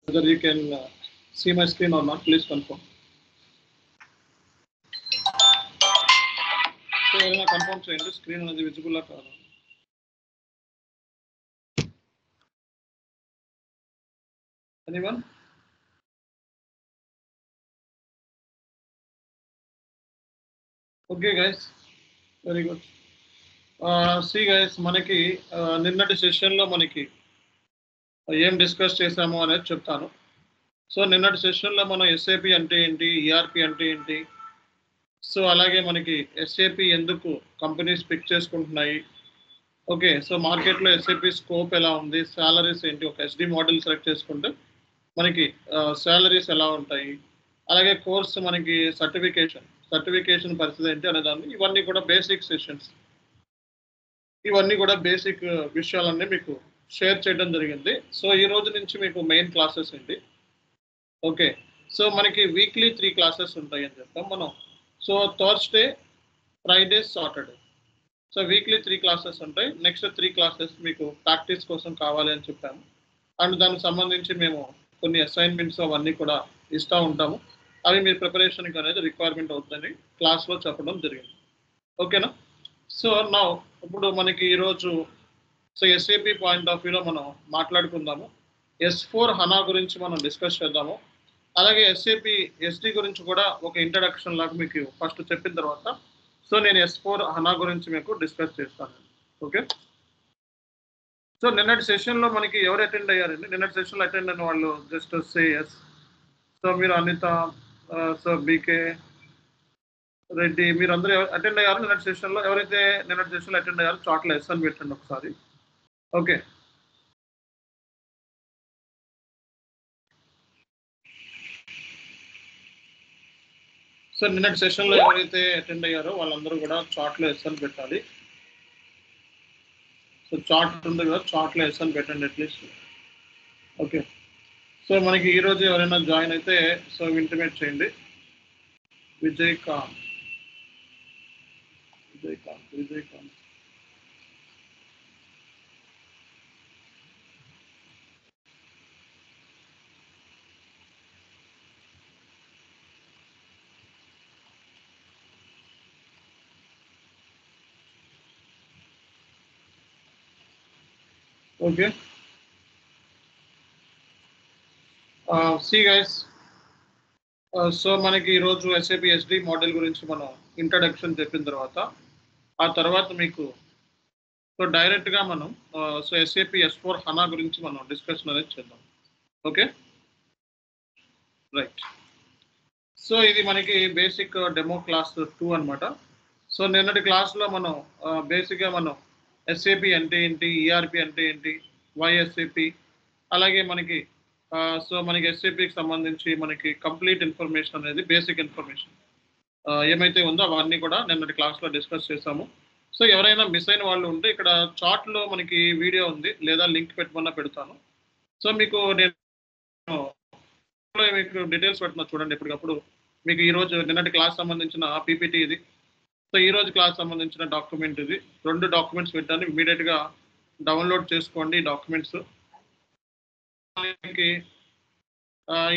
whether you can see my screen or not, please confirm. So ఏదైనా confirm చేయండి screen అనేది visible లా కాదు. Anyone? Okay guys, very good. See guys, మనకి నిన్నటి సెషన్లో మనకి ఏం డిస్కస్ చేసాము అనేది చెప్తాను. సో నిన్నటి సెషన్లో మనం ఎస్ఏపి అంటే ఏంటి, ఈఆర్పి అంటే ఏంటి, సో అలాగే మనకి ఎస్ఏపి ఎందుకు కంపెనీస్ పిక్ చేసుకుంటున్నాయి, ఓకే, సో మార్కెట్లో ఎస్ఏపి స్కోప్ ఎలా ఉంది, శాలరీస్ ఏంటి, ఒక ఎస్డి మోడల్ సెలెక్ట్ చేసుకుంటే మనకి శాలరీస్ ఎలా ఉంటాయి, అలాగే కోర్స్ మనకి సర్టిఫికేషన్ పరిస్థితి ఏంటి అనే దాన్ని, ఇవన్నీ కూడా బేసిక్ సెషన్స్, ఇవన్నీ కూడా బేసిక్ విషయాలన్నీ మీకు షేర్ చేయడం జరిగింది. సో ఈ రోజు నుంచి మీకు మెయిన్ క్లాసెస్ ఏంటి, ఓకే, సో మనకి వీక్లీ 3 క్లాసెస్ ఉంటాయి అని చెప్పాం మనం. So Thursday, Friday, Saturday, so weekly 3 classes ఉంటాయి. నెక్స్ట్ 3 క్లాసెస్ మీకు ప్రాక్టీస్ కోసం కావాలి అని చెప్పాము. అండ్ దానికి సంబంధించి మేము కొన్ని అసైన్మెంట్స్ అవన్నీ కూడా ఇస్తూ ఉంటాము. అవి మీ ప్రిపరేషన్కి అనేది రిక్వైర్మెంట్ అవుతుందని క్లాస్లో చెప్పడం జరిగింది. ఓకేనా? సో నా ఇప్పుడు మనకి ఈరోజు సో ఎస్ఏపి పాయింట్ ఆఫ్ వ్యూలో మనం మాట్లాడుకుందాము. S4 హనా గురించి మనం డిస్కస్ చేద్దాము. అలాగే ఎస్ఏపి ఎస్డి గురించి కూడా ఒక ఇంట్రడక్షన్ లాగా మీకు ఫస్ట్ చెప్పిన తర్వాత సో నేను S4 హనా గురించి మీకు డిస్కస్ చేస్తాను. ఓకే, సో నిన్నటి సెషన్లో మనకి ఎవరు అటెండ్ అయ్యారండి? నిన్నటి సెషన్లో అటెండ్ అయిన వాళ్ళు జస్ట్ సే ఎస్. సో మీరు అనిత, సో బీకే రెడ్డి, మీరు అందరూ అటెండ్ అయ్యారు నిన్నటి సెషన్లో? ఎవరైతే నిన్నటి సెషన్లో అటెండ్ అయ్యారో చాట్లో ఎస్ అని పెట్టండి ఒకసారి. ఓకే, సో నిన్నటి సెషన్లో ఎవరైతే అటెండ్ అయ్యారో వాళ్ళందరూ కూడా చాట్లో ఎస్ అని పెట్టాలి. సో చార్ట్ ఉంది కదా, చాట్లో ఎస్ అని పెట్టండి అట్లీస్ట్. ఓకే, సో మనకి ఈరోజు ఎవరైనా జాయిన్ అయితే సో ఇంటిమేట్ చేయండి. Vijayakanth. Okay, see guys, so మనకి ఈరోజు ఎస్ఏపి ఎస్డి మోడల్ గురించి మనం ఇంట్రడక్షన్ చెప్పిన తర్వాత మీకు సో డైరెక్ట్గా మనం సో ఎస్ఏపి S4 హనా గురించి మనం డిస్కషన్ అనేది చేద్దాం. Okay, right. సో ఇది మనకి బేసిక్ డెమో క్లాస్ 2 అనమాట. సో నిన్నటి క్లాస్లో మనం బేసిక్గా మనం ఎస్ఏపి అంటే ఏంటి, ఈఆర్పి అంటే ఏంటి, వైఎస్ఏపి, అలాగే మనకి సో మనకి ఎస్ఏపికి సంబంధించి మనకి కంప్లీట్ ఇన్ఫర్మేషన్ అనేది బేసిక్ ఇన్ఫర్మేషన్ ఏమైతే ఉందో అవన్నీ కూడా నిన్నటి క్లాస్లో డిస్కస్ చేసాము. సో ఎవరైనా మిస్ అయిన వాళ్ళు ఉంటే ఇక్కడ చాట్లో మనకి వీడియో ఉంది, లేదా లింక్ పెట్టమన్నా పెడతాను. సో మీకు నేను మీకు డీటెయిల్స్ పెడుతున్నా చూడండి ఎప్పటికప్పుడు. మీకు ఈరోజు నిన్నటి క్లాస్ సంబంధించిన పీపీటీ ఇది, సో ఈరోజు క్లాస్ సంబంధించిన డాక్యుమెంట్ ఇది. 2 డాక్యుమెంట్స్ పెట్టాను, ఇమీడియట్గా డౌన్లోడ్ చేసుకోండి డాక్యుమెంట్స్.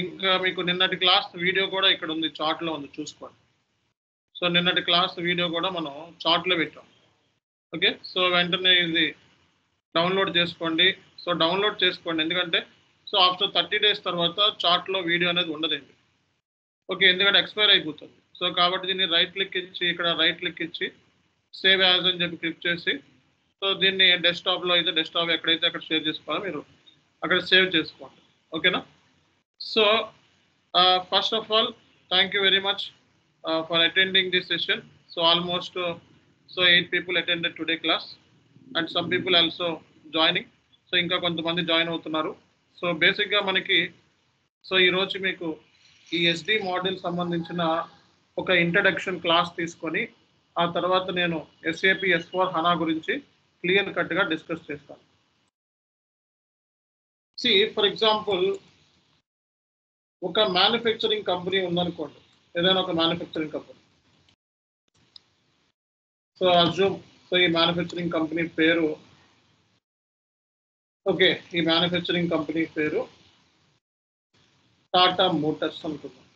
ఇంకా మీకు నిన్నటి క్లాస్ వీడియో కూడా ఇక్కడ ఉంది, చాట్లో ఉంది, చూసుకోండి. సో నిన్నటి క్లాస్ వీడియో కూడా మనం చాట్లో పెట్టాం. ఓకే, సో వెంటనే ఇది డౌన్లోడ్ చేసుకోండి. సో డౌన్లోడ్ చేసుకోండి, ఎందుకంటే సో ఆఫ్టర్ 30 days తర్వాత చాట్లో వీడియో అనేది ఉండదండి. ఓకే, ఎందుకంటే ఎక్స్పైర్ అయిపోతుంది. సో కాబట్టి దీన్ని రైట్ క్లిక్ ఇచ్చి, ఇక్కడ రైట్ క్లిక్ ఇచ్చి సేవ్ యాజ్ అని చెప్పి క్లిక్ చేసి సో దీన్ని డెస్క్టాప్లో అయితే డెస్క్టాప్ ఎక్కడైతే అక్కడ షేర్ చేసుకోవాలో మీరు అక్కడ సేవ్ చేసుకోండి. ఓకేనా? So first of all thank you very much for attending this session. So almost so 8 people attended today class and some people also joining. So ఇంకా కొంతమంది జాయిన్ అవుతున్నారు. సో బేసిక్గా మనకి సో ఈరోజు మీకు ఈ ఎస్డి మోడల్ సంబంధించిన ఒక ఇంట్రడక్షన్ క్లాస్ తీసుకొని ఆ తర్వాత నేను ఎస్ఏపి S4 హనా గురించి క్లియర్ కట్గా డిస్కస్ చేస్తాను. సి ఫర్ ఎగ్జాంపుల్ ఒక మ్యానుఫ్యాక్చరింగ్ కంపెనీ ఉందనుకోండి, ఏదైనా ఒక manufacturing company. So assume so ఈ మ్యానుఫ్యాక్చరింగ్ కంపెనీ పేరు, ఓకే, ఈ మ్యానుఫ్యాక్చరింగ్ కంపెనీ పేరు టాటా మోటార్స్ అనుకుందాం.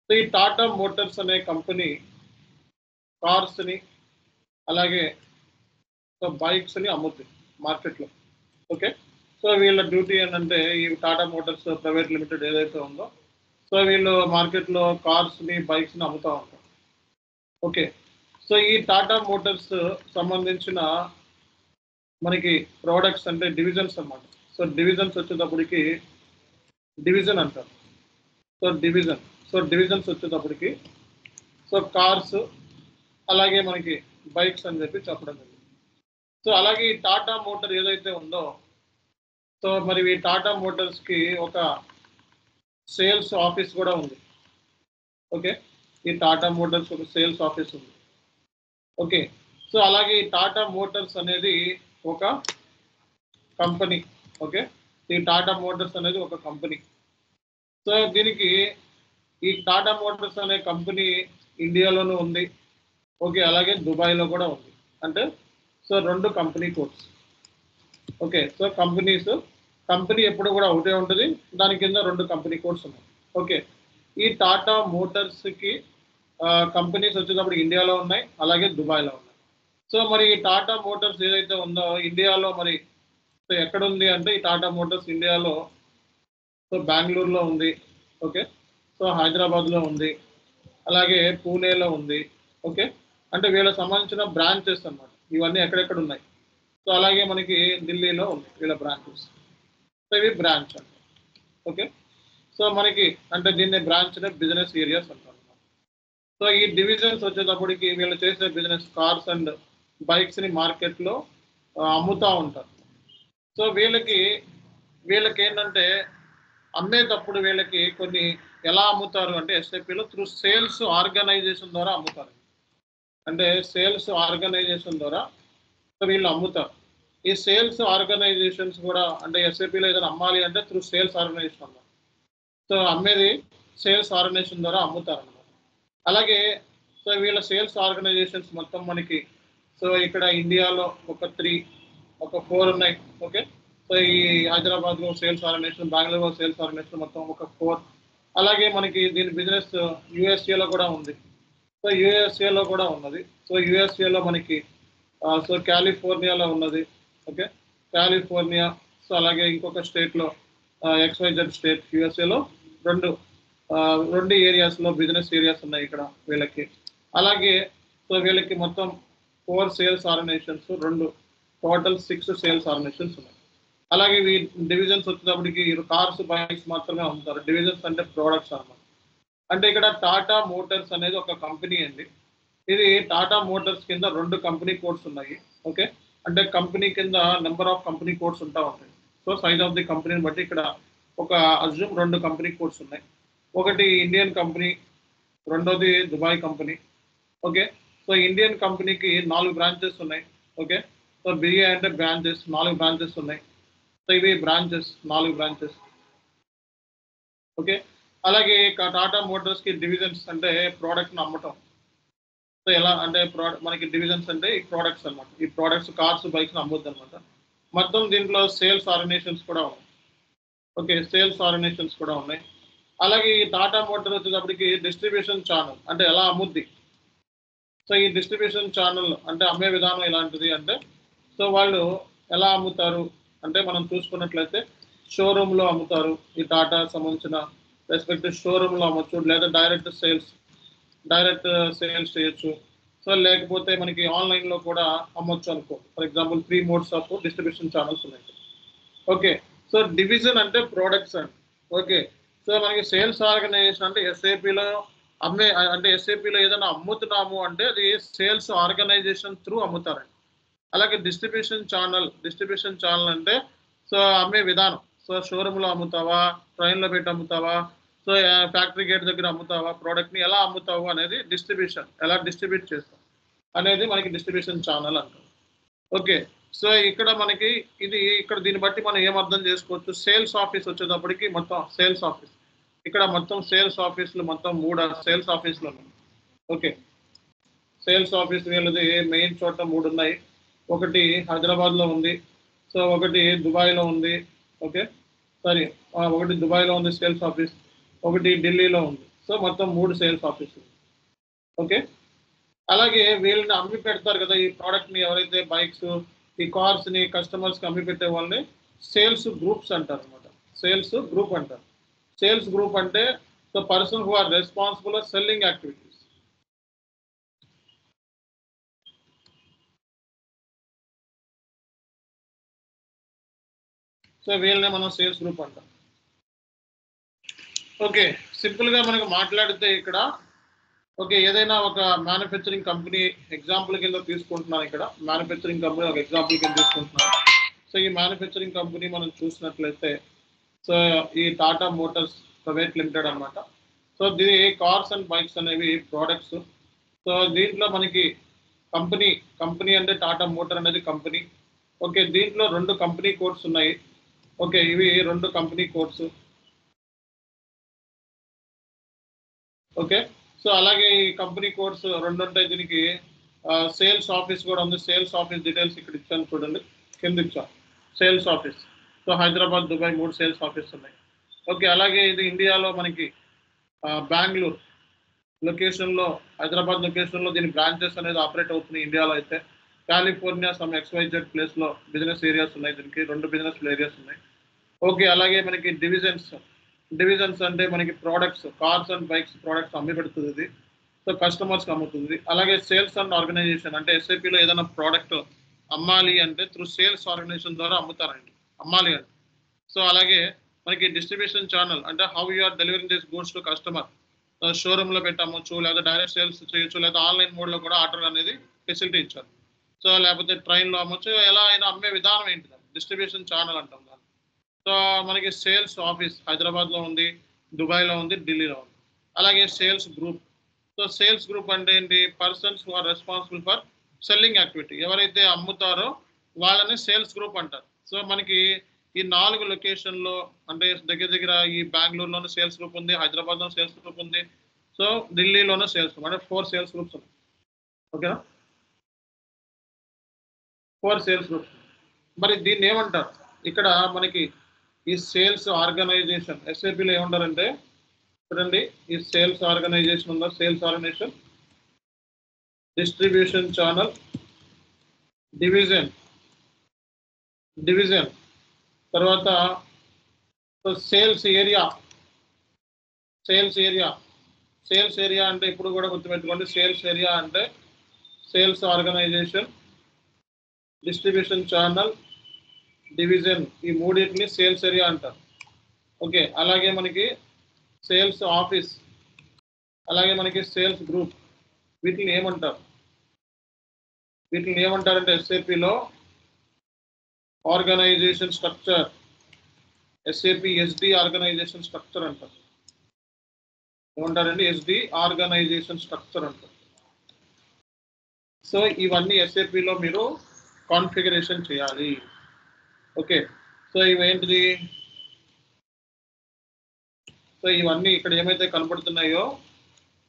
సో ఈ టాటా మోటార్స్ అనే కంపెనీ కార్స్ని అలాగే బైక్స్ని అమ్ముతుంది మార్కెట్లో. ఓకే, సో వీళ్ళ డ్యూటీ ఏంటంటే ఈ టాటా మోటార్స్ ప్రైవేట్ లిమిటెడ్ ఏదైతే ఉందో సో వీళ్ళు మార్కెట్లో కార్స్ని బైక్స్ని అమ్ముతూ ఉంటారు. ఓకే, సో ఈ టాటా మోటార్స్ సంబంధించిన మనకి ప్రోడక్ట్స్ అంటే డివిజన్స్ అన్నమాట. సో డివిజన్స్ వచ్చేటప్పటికి డివిజన్ అంటారు. సో డివిజన్స్ వచ్చేటప్పటికి సో కార్స్ అలాగే మనకి బైక్స్ అని చెప్పి చెప్పడం జరిగింది. సో అలాగే ఈ టాటా మోటార్ ఏదైతే ఉందో సో మరి ఈ టాటా మోటార్స్కి ఒక సేల్స్ ఆఫీస్ కూడా ఉంది. ఓకే, ఈ టాటా మోటార్స్ ఒక సేల్స్ ఆఫీస్ ఉంది. ఓకే, సో అలాగే ఈ టాటా మోటార్స్ అనేది ఒక కంపెనీ. ఓకే, ఈ టాటా మోటార్స్ అనేది ఒక కంపెనీ. సో దీనికి ఈ టాటా మోటార్స్ అనే కంపెనీ ఇండియాలోనూ ఉంది. ఓకే, అలాగే దుబాయ్లో కూడా ఉంది. అంటే so 2 company codes. Okay, so company ఎప్పుడు కూడా ఒకటే ఉంటుంది, దాని కింద 2 కంపెనీ కోడ్స్ ఉన్నాయి. ఓకే, ఈ టాటా మోటార్స్కి కంపెనీస్ వచ్చేటప్పుడు ఇండియాలో ఉన్నాయి, అలాగే దుబాయ్లో ఉన్నాయి. సో మరి ఈ టాటా మోటార్స్ ఏదైతే ఉందో ఇండియాలో మరి సో ఎక్కడ ఉంది అంటే ఈ టాటా మోటార్స్ ఇండియాలో సో బెంగళూరులో ఉంది. ఓకే, సో హైదరాబాద్లో ఉంది, అలాగే పూణేలో ఉంది. ఓకే, అంటే వీళ్ళకి సంబంధించిన బ్రాంచెస్ అన్నమాట. ఇవన్నీ ఎక్కడెక్కడ ఉన్నాయి. సో అలాగే మనకి ఢిల్లీలో ఉంది వీళ్ళ బ్రాంచెస్. సో ఇవి బ్రాంచ్ అంట. ఓకే, సో మనకి అంటే దీన్ని బ్రాంచ్ బిజినెస్ ఏరియాస్ అంటారు. సో ఈ డివిజన్స్ వచ్చేటప్పటికి వీళ్ళు చేసే బిజినెస్ కార్స్ అండ్ బైక్స్ని మార్కెట్లో అమ్ముతూ ఉంటారు. సో వీళ్ళకి ఏంటంటే అమ్మేటప్పుడు వీళ్ళకి కొన్ని ఎలా అమ్ముతారు అంటే ఎస్ఐపిలో త్రూ సేల్స్ ఆర్గనైజేషన్ ద్వారా అమ్ముతారు. అంటే సేల్స్ ఆర్గనైజేషన్ ద్వారా వీళ్ళు అమ్ముతారు. ఈ సేల్స్ ఆర్గనైజేషన్స్ కూడా అంటే ఎస్ఐపిలో ఏదైనా అమ్మాలి అంటే త్రూ సేల్స్ ఆర్గనైజేషన్ అన్నమాట. సో అమ్మేది సేల్స్ ఆర్గనైజేషన్ ద్వారా అమ్ముతారు అన్నమాట. అలాగే సో వీళ్ళ సేల్స్ ఆర్గనైజేషన్స్ మొత్తం మనకి సో ఇక్కడ ఇండియాలో ఒక 4 ఉన్నాయి. ఓకే, సో ఈ హైదరాబాద్లో సేల్స్ ఆర్గనైజేషన్, బెంగళూరులో సేల్స్ ఆర్గనైజేషన్ మొత్తం ఒక 4. అలాగే మనకి దీని బిజినెస్ యూఎస్ఏలో కూడా ఉంది. సో యూఎస్ఏలో కూడా ఉన్నది. సో యూఎస్ఏలో మనకి సో కాలిఫోర్నియాలో ఉన్నది. Okay, California. సో అలాగే ఇంకొక స్టేట్లో XYZ స్టేట్ యూఎస్ఏలో 2 ఏరియాస్లో బిజినెస్ ఏరియాస్ ఉన్నాయి ఇక్కడ వీళ్ళకి. అలాగే సో వీళ్ళకి మొత్తం 4 sales organizations, 2 total 6 sales organizations ఉన్నాయి. అలాగే ఈ డివిజన్స్ వచ్చేటప్పటికి కార్స్ బైక్స్ మాత్రమే అమ్ముతారు. డివిజన్స్ అంటే ప్రోడక్ట్స్ అన్నమాట. అంటే ఇక్కడ టాటా మోటార్స్ అనేది ఒక కంపెనీ అండి. ఇది టాటా మోటార్స్ కింద 2 కంపెనీ కోడ్స్ ఉన్నాయి. ఓకే, అంటే కంపెనీ కింద నెంబర్ ఆఫ్ కంపెనీ కోడ్స్ ఉంటాయి. సో సైజ్ ఆఫ్ ది కంపెనీని బట్టి ఇక్కడ ఒక అజ్యూమ్ 2 కంపెనీ కోడ్స్ ఉన్నాయి. ఒకటి ఇండియన్ కంపెనీ, రెండోది Dubai company. Okay, so Indian కంపెనీకి 4 బ్రాంచెస్ ఉన్నాయి. ఓకే, సో బిఏ అంటే బ్రాంచెస్, 4 బ్రాంచెస్ ఉన్నాయి. సో ఇవి బ్రాంచెస్, 4 బ్రాంచెస్. ఓకే, అలాగే టాటా మోటార్స్కి డివిజన్స్ అంటే ప్రోడక్ట్ని అమ్మటం. సో ఎలా అంటే మనకి డివిజన్స్ అంటే ఈ ప్రోడక్ట్స్ అనమాట. ఈ ప్రోడక్ట్స్ కార్స్ బైక్స్ అమ్మొద్దు అనమాట. మొత్తం దీంట్లో సేల్స్ ఆర్గనైజేషన్స్ కూడా ఉన్నాయి. ఓకే, సేల్స్ ఆర్గనైజేషన్స్ కూడా ఉన్నాయి. అలాగే ఈ టాటా మోటార్ వచ్చేటప్పటికి డిస్ట్రిబ్యూషన్ ఛానల్ అంటే ఎలా అమ్ముద్ది. సో ఈ డిస్ట్రిబ్యూషన్ ఛానల్ అంటే అమ్మే విధానం ఎలాంటిది అంటే సో వాళ్ళు ఎలా అమ్ముతారు అంటే మనం చూసుకున్నట్లయితే షోరూంలో అమ్ముతారు. ఈ టాటా సంబంధించిన రెస్పెక్టివ్ షోరూంలో అమ్మొచ్చు, లేదా డైరెక్ట్ సేల్స్ చేయొచ్చు. సో లేకపోతే మనకి ఆన్లైన్లో కూడా అమ్మొచ్చు అనుకో. For example 3 modes of distribution channels ఉన్నాయి. ఓకే, సో డివిజన్ అంటే ప్రోడక్ట్స్ అండి. ఓకే, సో మనకి సేల్స్ ఆర్గనైజేషన్ అంటే ఎస్ఏపిలో అంటే ఎస్ఏపిలో ఏదైనా అమ్ముతున్నాము అంటే అది సేల్స్ ఆర్గనైజేషన్ త్రూ అమ్ముతారండి. అలాగే డిస్ట్రిబ్యూషన్ ఛానల్ అంటే సో అమ్మే విధానం. సో షోరూంలో అమ్ముతావా, ట్రైన్లో పెట్టి అమ్ముతావా, సో ఫ్యాక్టరీ గేట్ దగ్గర అమ్ముతావా, ప్రోడక్ట్ని ఎలా అమ్ముతావు అనేది డిస్ట్రిబ్యూషన్, ఎలా డిస్ట్రిబ్యూట్ చేస్తాం అనేది మనకి డిస్ట్రిబ్యూషన్ ఛానల్ అంటారు. ఓకే, సో ఇక్కడ మనకి ఇక్కడ దీన్ని బట్టి మనం ఏం అర్థం చేసుకోవచ్చు. సేల్స్ ఆఫీస్ వచ్చేటప్పటికి మొత్తం సేల్స్ ఆఫీస్ ఇక్కడ మొత్తం సేల్స్ ఆఫీసులు మొత్తం 3 సేల్స్ ఆఫీసులు ఉన్నాయి. ఓకే, సేల్స్ ఆఫీస్ వీళ్ళది మెయిన్ చోట 3 ఉన్నాయి. ఒకటి హైదరాబాద్లో ఉంది, సో ఒకటి దుబాయ్లో ఉంది. ఓకే, సారీ, ఒకటి దుబాయ్లో ఉంది సేల్స్ ఆఫీస్, ఒకటి ఢిల్లీలో ఉంది. సో మొత్తం 3 సేల్స్ ఆఫీసులు. ఓకే. అలాగే వీళ్ళని అమ్మి పెడతారు కదా, ఈ ప్రోడక్ట్ని ఎవరైతే బైక్స్, ఈ కార్స్ని కస్టమర్స్కి అమ్మి పెట్టే వాళ్ళని సేల్స్ గ్రూప్స్ అంటారు అనమాట. సేల్స్ గ్రూప్ అంటారు. సేల్స్ గ్రూప్ అంటే so person who are responsible for selling activities. So వీళ్ళని మనం సేల్స్ గ్రూప్ అంటాం. ఓకే, సింపుల్గా మనకు మాట్లాడితే ఇక్కడ ఓకే, ఏదైనా ఒక మ్యానుఫ్యాక్చరింగ్ కంపెనీ ఎగ్జాంపుల్ కింద తీసుకుంటున్నాను. ఇక్కడ మ్యానుఫ్యాక్చరింగ్ కంపెనీ ఒక ఎగ్జాంపుల్ కింద తీసుకుంటున్నాను. సో ఈ మ్యానుఫ్యాక్చరింగ్ కంపెనీ మనం చూసినట్లయితే సో ఈ టాటా మోటార్స్ ప్రైవేట్ లిమిటెడ్ అనమాట. సో దీని కార్స్ అండ్ బైక్స్ అనేవి ప్రోడక్ట్స్. సో దీంట్లో మనకి కంపెనీ అంటే టాటా మోటార్ అనేది కంపెనీ. ఓకే, దీంట్లో 2 కంపెనీ కోడ్స్ ఉన్నాయి. ఓకే, ఇవి 2 కంపెనీ కోడ్స్. ఓకే, సో అలాగే ఈ కంపెనీ కోడ్స్ 2 ఉంటాయి. దీనికి సేల్స్ ఆఫీస్ కూడా ఉంది. సేల్స్ ఆఫీస్ డీటెయిల్స్ ఇక్కడ ఇచ్చాను చూడండి, కింద ఇచ్చాను sales office. So Hyderabad, Dubai 3 sales office ఉన్నాయి. ఓకే, అలాగే ఇది ఇండియాలో మనకి బెంగళూరు లొకేషన్లో, హైదరాబాద్ లొకేషన్లో దీని బ్రాంచెస్ అనేది ఆపరేట్ అవుతున్నాయి. ఇండియాలో అయితే కాలిఫోర్నియా సమ్ XYZ ప్లేస్లో బిజినెస్ ఏరియాస్ ఉన్నాయి. దీనికి 2 బిజినెస్ ఏరియాస్ ఉన్నాయి. ఓకే, అలాగే మనకి డివిజన్స్ అంటే మనకి products, cars and bikes products అమ్మి పెడుతుంది ఇది. సో కస్టమర్స్కి అమ్ముతుంది. అలాగే సేల్స్ అండ్ ఆర్గనైజేషన్ అంటే SAPలో ఏదైనా ప్రోడక్ట్ అమ్మాలి అంటే త్రూ సేల్స్ ఆర్గనైజేషన్ ద్వారా అమ్ముతారండి, అమ్మాలి అంటే. సో అలాగే మనకి డిస్ట్రిబ్యూషన్ ఛానల్ అంటే how you are delivering this goods to customer. షోరూంలో పెట్టి అమ్మొచ్చు, లేదా డైరెక్ట్ సేల్స్ చేయొచ్చు, లేదా ఆన్లైన్ మోడ్లో కూడా ఆర్డర్ అనేది ఫెసిలిటీ ఇచ్చారు. సో లేకపోతే ట్రైన్లో అమ్మొచ్చు, ఎలా అయినా అమ్మే విధానం ఏంటిది డిస్ట్రిబ్యూషన్ ఛానల్ అంటాం దాన్ని. సో మనకి సేల్స్ ఆఫీస్ హైదరాబాద్లో ఉంది, దుబాయ్లో ఉంది, ఢిల్లీలో ఉంది. అలాగే sales group. So sales group అంటే ఏంటి, persons who are responsible for selling activity. ఎవరైతే అమ్ముతారో వాళ్ళని సేల్స్ గ్రూప్ అంటారు. సో మనకి ఈ 4 లొకేషన్లో అంటే దగ్గర ఈ బెంగళూరులోనూ సేల్స్ గ్రూప్ ఉంది, హైదరాబాద్లో సేల్స్ గ్రూప్ ఉంది, సో ఢిల్లీలోనూ సేల్స్ గ్రూప్ అంటే 4 సేల్స్ గ్రూప్స్ ఉన్నాయి. ఓకేనా, 4 సేల్స్ గ్రూప్స్. మరి దీన్ని ఏమంటారు ఇక్కడ మనకి ఈ సేల్స్ ఆర్గనైజేషన్ SAPలో ఏమంటారంటే చూడండి, ఈ సేల్స్ ఆర్గనైజేషన్ ఉందా, sales organization, distribution channel, division, తర్వాత సేల్స్ ఏరియా అంటే ఇప్పుడు కూడా గుర్తుపెట్టుకోండి, సేల్స్ ఏరియా అంటే sales organization, distribution channel, division, ఈ మూడింటిని సేల్స్ ఏరియా అంటారు. ఓకే, అలాగే మనకి సేల్స్ ఆఫీస్, అలాగే మనకి సేల్స్ గ్రూప్, వీటిని ఏమంటారంటే SAPలో organization structure, SAP SD organization structure అంటారు. ఏమంటారండి, SD ఆర్గనైజేషన్ స్ట్రక్చర్ అంటారు. సో ఇవన్నీ SAPలో మీరు కాన్ఫిగరేషన్ చేయాలి. ఓకే, సో ఇవేంటిది, సో ఇవన్నీ ఇక్కడ ఏమైతే కనపడుతున్నాయో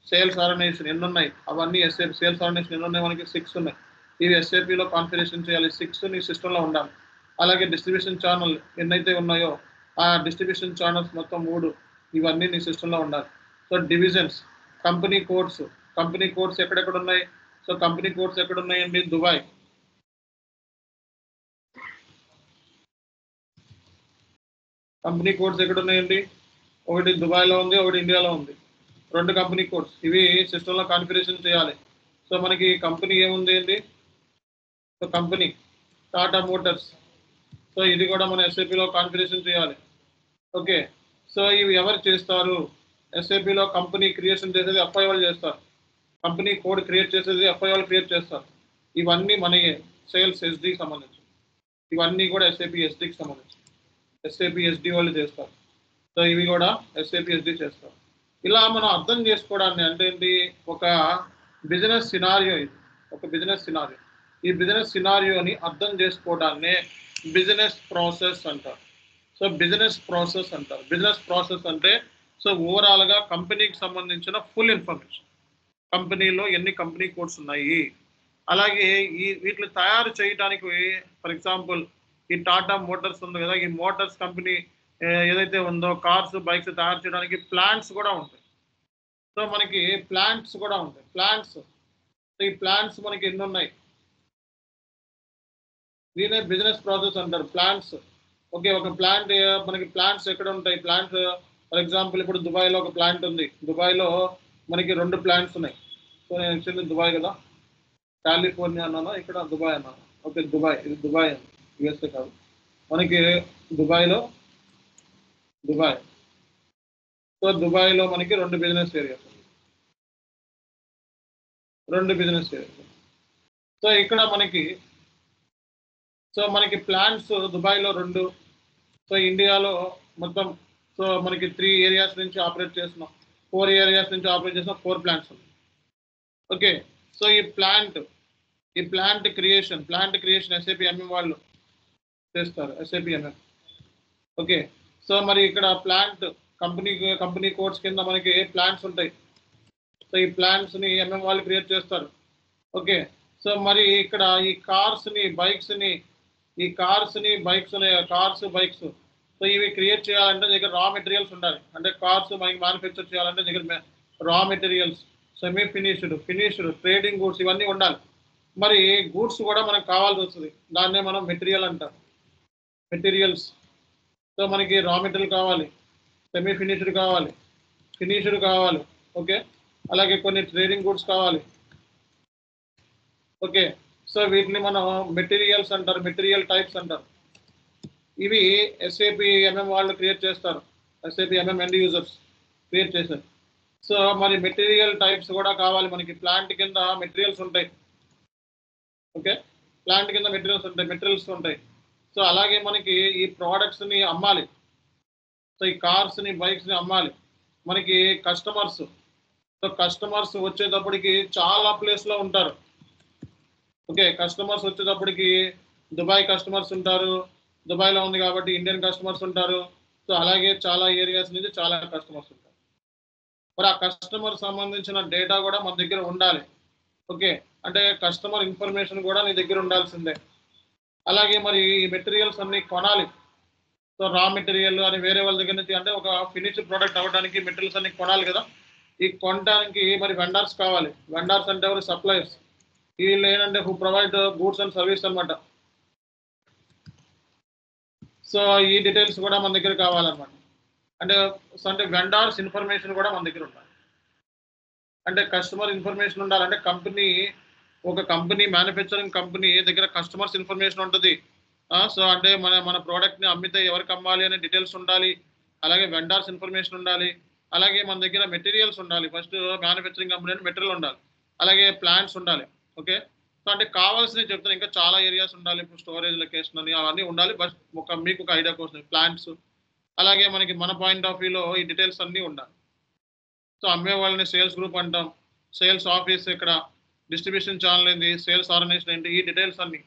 సేల్స్ ఆర్గనైజేషన్ ఎన్ని ఉన్నాయి అవన్నీ SAP సేల్స్ ఆర్గనైజేషన్ ఎన్ని ఉన్నాయి, మనకి 6 ఉన్నాయి. ఇవి SAPలో కాన్ఫిగరేషన్ చేయాలి. 6 నీ సిస్టంలో ఉండాలి. అలాగే డిస్ట్రిబ్యూషన్ ఛానల్ ఎన్నైతే ఉన్నాయో ఆ డిస్ట్రిబ్యూషన్ ఛానల్స్ మొత్తం 3, ఇవన్నీ నీ సిస్టంలో ఉండాలి. సో డివిజన్స్, కంపెనీ కోడ్స్ ఎక్కడెక్కడ ఉన్నాయి, సో కంపెనీ కోడ్స్ ఎక్కడ ఉన్నాయండి, దుబాయ్. కంపెనీ కోడ్స్ ఎక్కడ ఉన్నాయండి, ఒకటి దుబాయ్లో ఉంది, ఒకటి ఇండియాలో ఉంది. 2 కంపెనీ కోడ్స్, ఇవి సిస్టంలో కాన్ఫిగరేషన్ చేయాలి. సో మనకి కంపెనీ ఏముంది అండి, so company Tata Motors. So ఇది కూడా మన SAPలో కాన్ఫిగరేషన్ చేయాలి. ఓకే, సో ఇవి ఎవరు చేస్తారు, SAPలో కంపెనీ క్రియేషన్ చేసేది FI వాళ్ళు చేస్తారు, కంపెనీ కోడ్ క్రియేట్ చేసేది FI వాళ్ళు క్రియేట్ చేస్తారు. ఇవన్నీ మన సేల్స్ SDకి సంబంధించి, ఇవన్నీ కూడా SAP SDకి సంబంధించి, SAP SD వాళ్ళు చేస్తారు. సో ఇవి కూడా SAP SD చేస్తారు. ఇలా మనం అర్థం చేసుకోవడాన్ని అంటే ఏంటి, ఒక బిజినెస్ సినారియో, ఇది ఒక బిజినెస్ సినారియో. ఈ బిజినెస్ సినారియోని అర్థం చేసుకోవడాన్నే బిజినెస్ ప్రాసెస్ అంటారు. సో బిజినెస్ ప్రాసెస్ అంటే సో ఓవరాల్గా కంపెనీకి సంబంధించిన ఫుల్ ఇన్ఫర్మేషన్, కంపెనీలో ఎన్ని కంపెనీ కోడ్స్ ఉన్నాయి, అలాగే వీటిని తయారు చేయడానికి ఫర్ ఎగ్జాంపుల్ ఈ టాటా మోటార్స్ ఉంది కదా, ఈ మోటార్స్ కంపెనీ ఏదైతే ఉందో కార్స్ బైక్స్ తయారు చేయడానికి ప్లాంట్స్ కూడా ఉంటాయి. సో మనకి ప్లాంట్స్ కూడా ఉంటాయి. ప్లాంట్స్ ఈ ప్లాంట్స్ మనకి ఎన్ని ఉన్నాయి, దీనే బిజినెస్ ప్రాసెస్ అంటారు ప్లాంట్స్. ఓకే, ఒక ప్లాంట్ మనకి ప్లాంట్స్ ఎక్కడ ఉంటాయి? ప్లాంట్స్ ఫర్ ఎగ్జాంపుల్ ఇప్పుడు దుబాయ్లో ఒక ప్లాంట్ ఉంది. దుబాయ్లో మనకి 2 ప్లాంట్స్ ఉన్నాయి. సో నేను యాక్చువల్లీ దుబాయ్ కదా, కాలిఫోర్నియా అన్నాను, ఇక్కడ దుబాయ్ అన్నాను. ఓకే, దుబాయ్, ఇది దుబాయ్ అండి, యుఎస్ఏ కాదు. మనకి దుబాయ్లో దుబాయ్. సో దుబాయ్లో మనకి 2 business areas, 2 business areas. So ఇక్కడ మనకి ప్లాంట్స్ దుబాయ్లో 2. సో ఇండియాలో మొత్తం సో మనకి 3 ఏరియాస్ నుంచి ఆపరేట్ చేస్తున్నాం, 4 ఏరియాస్ నుంచి ఆపరేట్ చేసిన 4 ప్లాంట్స్ ఉన్నాయి. ఓకే, సో ఈ ప్లాంట్ క్రియేషన్ ఎస్ఏపి ఎంఎం వాళ్ళు చేస్తారు, ఎస్ఏపి ఎంఎం. ఓకే, సో మరి ఇక్కడ ప్లాంట్ కంపెనీ కోడ్స్ కింద మనకి ప్లాంట్స్ ఉంటాయి. సో ఈ ప్లాంట్స్ని ఎంఎం వాళ్ళు క్రియేట్ చేస్తారు. ఓకే, సో మరి ఇక్కడ ఈ కార్స్ బైక్స్ సో ఇవి క్రియేట్ చేయాలంటే దగ్గర రా మెటీరియల్స్ ఉండాలి. అంటే కార్స్ మనకి మ్యానుఫ్యాక్చర్ చేయాలంటే దగ్గర రా materials, semi finished trading goods ఇవన్నీ ఉండాలి. మరి గూడ్స్ కూడా మనకు కావాల్సి వస్తుంది, దాన్నే మనం మెటీరియల్ అంటాం, మెటీరియల్స్. సో మనకి రా మెటీరియల్ కావాలి, సెమీ ఫినిష్డ్ కావాలి. ఓకే, అలాగే కొన్ని ట్రేడింగ్ గూడ్స్ కావాలి. ఓకే, సో వీటిని మనం మెటీరియల్స్ అంటారు, మెటీరియల్ టైప్స్ అంటారు. ఇవి ఎస్ఏపి ఎంఎం వాళ్ళు క్రియేట్ చేస్తారు, SAP MM end users create చేశారు. సో మరి మెటీరియల్ టైప్స్ కూడా కావాలి మనకి. ప్లాంట్ కింద మెటీరియల్స్ ఉంటాయి. ఓకే, ప్లాంట్ కింద మెటీరియల్స్ ఉంటాయి. సో అలాగే మనకి ఈ ప్రోడక్ట్స్ని అమ్మాలి. సో ఈ కార్స్ని బైక్స్ని అమ్మాలి మనకి కస్టమర్స్. సో కస్టమర్స్ వచ్చేటప్పటికి చాలా ప్లేస్లో ఉంటారు. ఓకే, కస్టమర్స్ వచ్చేటప్పటికి దుబాయ్ కస్టమర్స్ ఉంటారు, దుబాయ్లో ఉంది కాబట్టి ఇండియన్ కస్టమర్స్ ఉంటారు. సో అలాగే చాలా ఏరియాస్ నుంచి చాలా కస్టమర్స్ ఉంటారు. మరి ఆ కస్టమర్ సంబంధించిన డేటా కూడా మన దగ్గర ఉండాలి. ఓకే, అంటే కస్టమర్ ఇన్ఫర్మేషన్ కూడా నీ దగ్గర ఉండాల్సిందే. అలాగే మరి ఈ మెటీరియల్స్ అన్ని కొనాలి. సో రా మెటీరియల్ అని వేరే వాళ్ళ దగ్గర నుంచి, అంటే ఒక ఫినిష్డ్ ప్రోడక్ట్ అవ్వడానికి మెటీరియల్స్ అన్ని కొనాలి కదా. ఈ కొనడానికి మరి వెండర్స్ కావాలి. వెండర్స్ అంటే ఎవరు? సప్లయర్స్. వీళ్ళు ఏంటంటే who provide goods and service అనమాట. సో ఈ డీటెయిల్స్ కూడా మన దగ్గర కావాలన్నమాట. అంటే వెండర్స్ ఇన్ఫర్మేషన్ కూడా మన దగ్గర ఉండాలి. అంటే కస్టమర్ ఇన్ఫర్మేషన్ ఉండాలంటే ఒక కంపెనీ మ్యానుఫ్యాక్చరింగ్ కంపెనీ దగ్గర కస్టమర్స్ ఇన్ఫర్మేషన్ ఉంటుంది. సో అంటే మన ప్రోడక్ట్ని అమ్మితే ఎవరికి అమ్మాలి అనే డీటెయిల్స్ ఉండాలి. అలాగే వెండర్స్ ఇన్ఫర్మేషన్ ఉండాలి. అలాగే మన దగ్గర మెటీరియల్స్ ఉండాలి. ఫస్ట్ మ్యానుఫ్యాక్చరింగ్ కంపెనీ అంటే మెటీరియల్ ఉండాలి. అలాగే ప్లాంట్స్ ఉండాలి. ఓకే, సో అంటే కావాల్సినవి చెప్తాను, ఇంకా చాలా ఏరియాస్ ఉండాలి. ఇప్పుడు స్టోరేజ్ లొకేషన్ అని అవన్నీ ఉండాలి. బట్ మీకు ఒక ఐడియా కోసం ప్లాంట్స్. అలాగే మనకి మన పాయింట్ ఆఫ్ వ్యూలో ఈ డీటెయిల్స్ అన్నీ ఉండాలి. సో అమ్మే వాళ్ళని సేల్స్ గ్రూప్ అంటాం, సేల్స్ ఆఫీస్ ఇక్కడ, డిస్ట్రిబ్యూషన్ ఛానల్ ఏంటి, సేల్స్ ఆర్గనైజేషన్ ఏంటి, ఈ డీటెయిల్స్ అన్ని.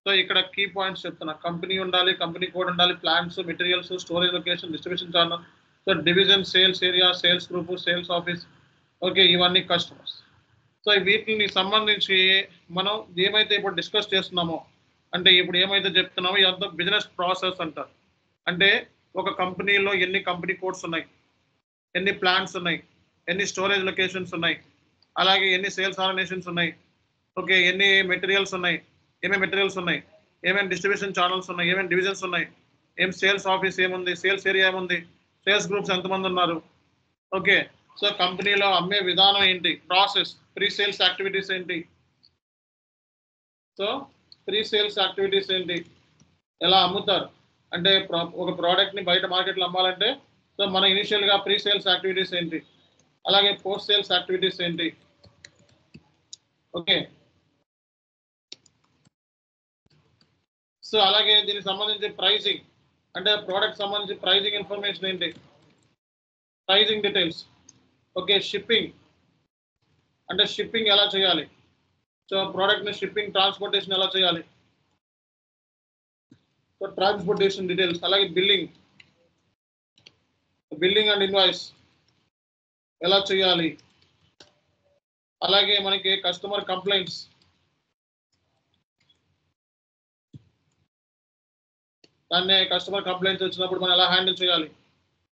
సో ఇక్కడ కీ పాయింట్స్ చెప్తున్నా, కంపెనీ ఉండాలి, కంపెనీ కోడ్ ఉండాలి, plants, materials, storage location, distribution channel, so division, sales area, sales group, sales office. Okay, ఇవన్నీ కస్టమర్స్. సో వీటిని సంబంధించి మనం ఏమైతే ఇప్పుడు డిస్కస్ చేస్తున్నామో, అంటే ఇప్పుడు ఏమైతే చెప్తున్నామో ఇదంతా బిజినెస్ ప్రాసెస్ అంటారు. అంటే ఒక కంపెనీలో ఎన్ని కంపెనీ కోడ్స్ ఉన్నాయి, ఎన్ని ప్లాంట్స్ ఉన్నాయి, ఎన్ని స్టోరేజ్ లొకేషన్స్ ఉన్నాయి, అలాగే ఎన్ని సేల్స్ ఆర్గనైజేషన్స్ ఉన్నాయి. ఓకే, ఎన్ని మెటీరియల్స్ ఉన్నాయి, ఏమేమి మెటీరియల్స్ ఉన్నాయి, ఏమేమి డిస్ట్రిబ్యూషన్ ఛానల్స్ ఉన్నాయి, ఏమేమి డివిజన్స్ ఉన్నాయి, ఏం సేల్స్ ఆఫీస్ ఏముంది, సేల్స్ ఏరియా ఏముంది, సేల్స్ గ్రూప్స్ ఎంతమంది ఉన్నారు. ఓకే, సో కంపెనీలో అమ్మే విధానం ఏంటి, ప్రాసెస్, ప్రీ సేల్స్ యాక్టివిటీస్ ఏంటి, సో ప్రీ సేల్స్ యాక్టివిటీస్ ఏంటి, ఎలా అమ్ముతారు, అంటే ఒక ప్రోడక్ట్ని బయట మార్కెట్లో అమ్మాలంటే సో మన ఇనిషియల్గా ప్రీ సేల్స్ యాక్టివిటీస్ ఏంటి, అలాగే పోస్ట్ సేల్స్ యాక్టివిటీస్ ఏంటి. ఓకే, సో అలాగే దీనికి సంబంధించి ప్రైజింగ్, అంటే ప్రోడక్ట్ సంబంధించి ప్రైజింగ్ ఇన్ఫర్మేషన్ ఏంటి, ప్రైజింగ్ డీటెయిల్స్. ఓకే, షిప్పింగ్, అంటే షిప్పింగ్ ఎలా చేయాలి, సో ప్రోడక్ట్ని షిప్పింగ్ ట్రాన్స్పోర్టేషన్ ఎలా చేయాలి, సో ట్రాన్స్పోర్టేషన్ డీటెయిల్స్. అలాగే బిల్లింగ్ అండ్ ఇన్వాయిస్ ఎలా చేయాలి. అలాగే మనకి కస్టమర్ కంప్లైంట్స్, దాన్నే కస్టమర్ కంప్లైంట్స్ వచ్చినప్పుడు మనం ఎలా హ్యాండిల్ చేయాలి.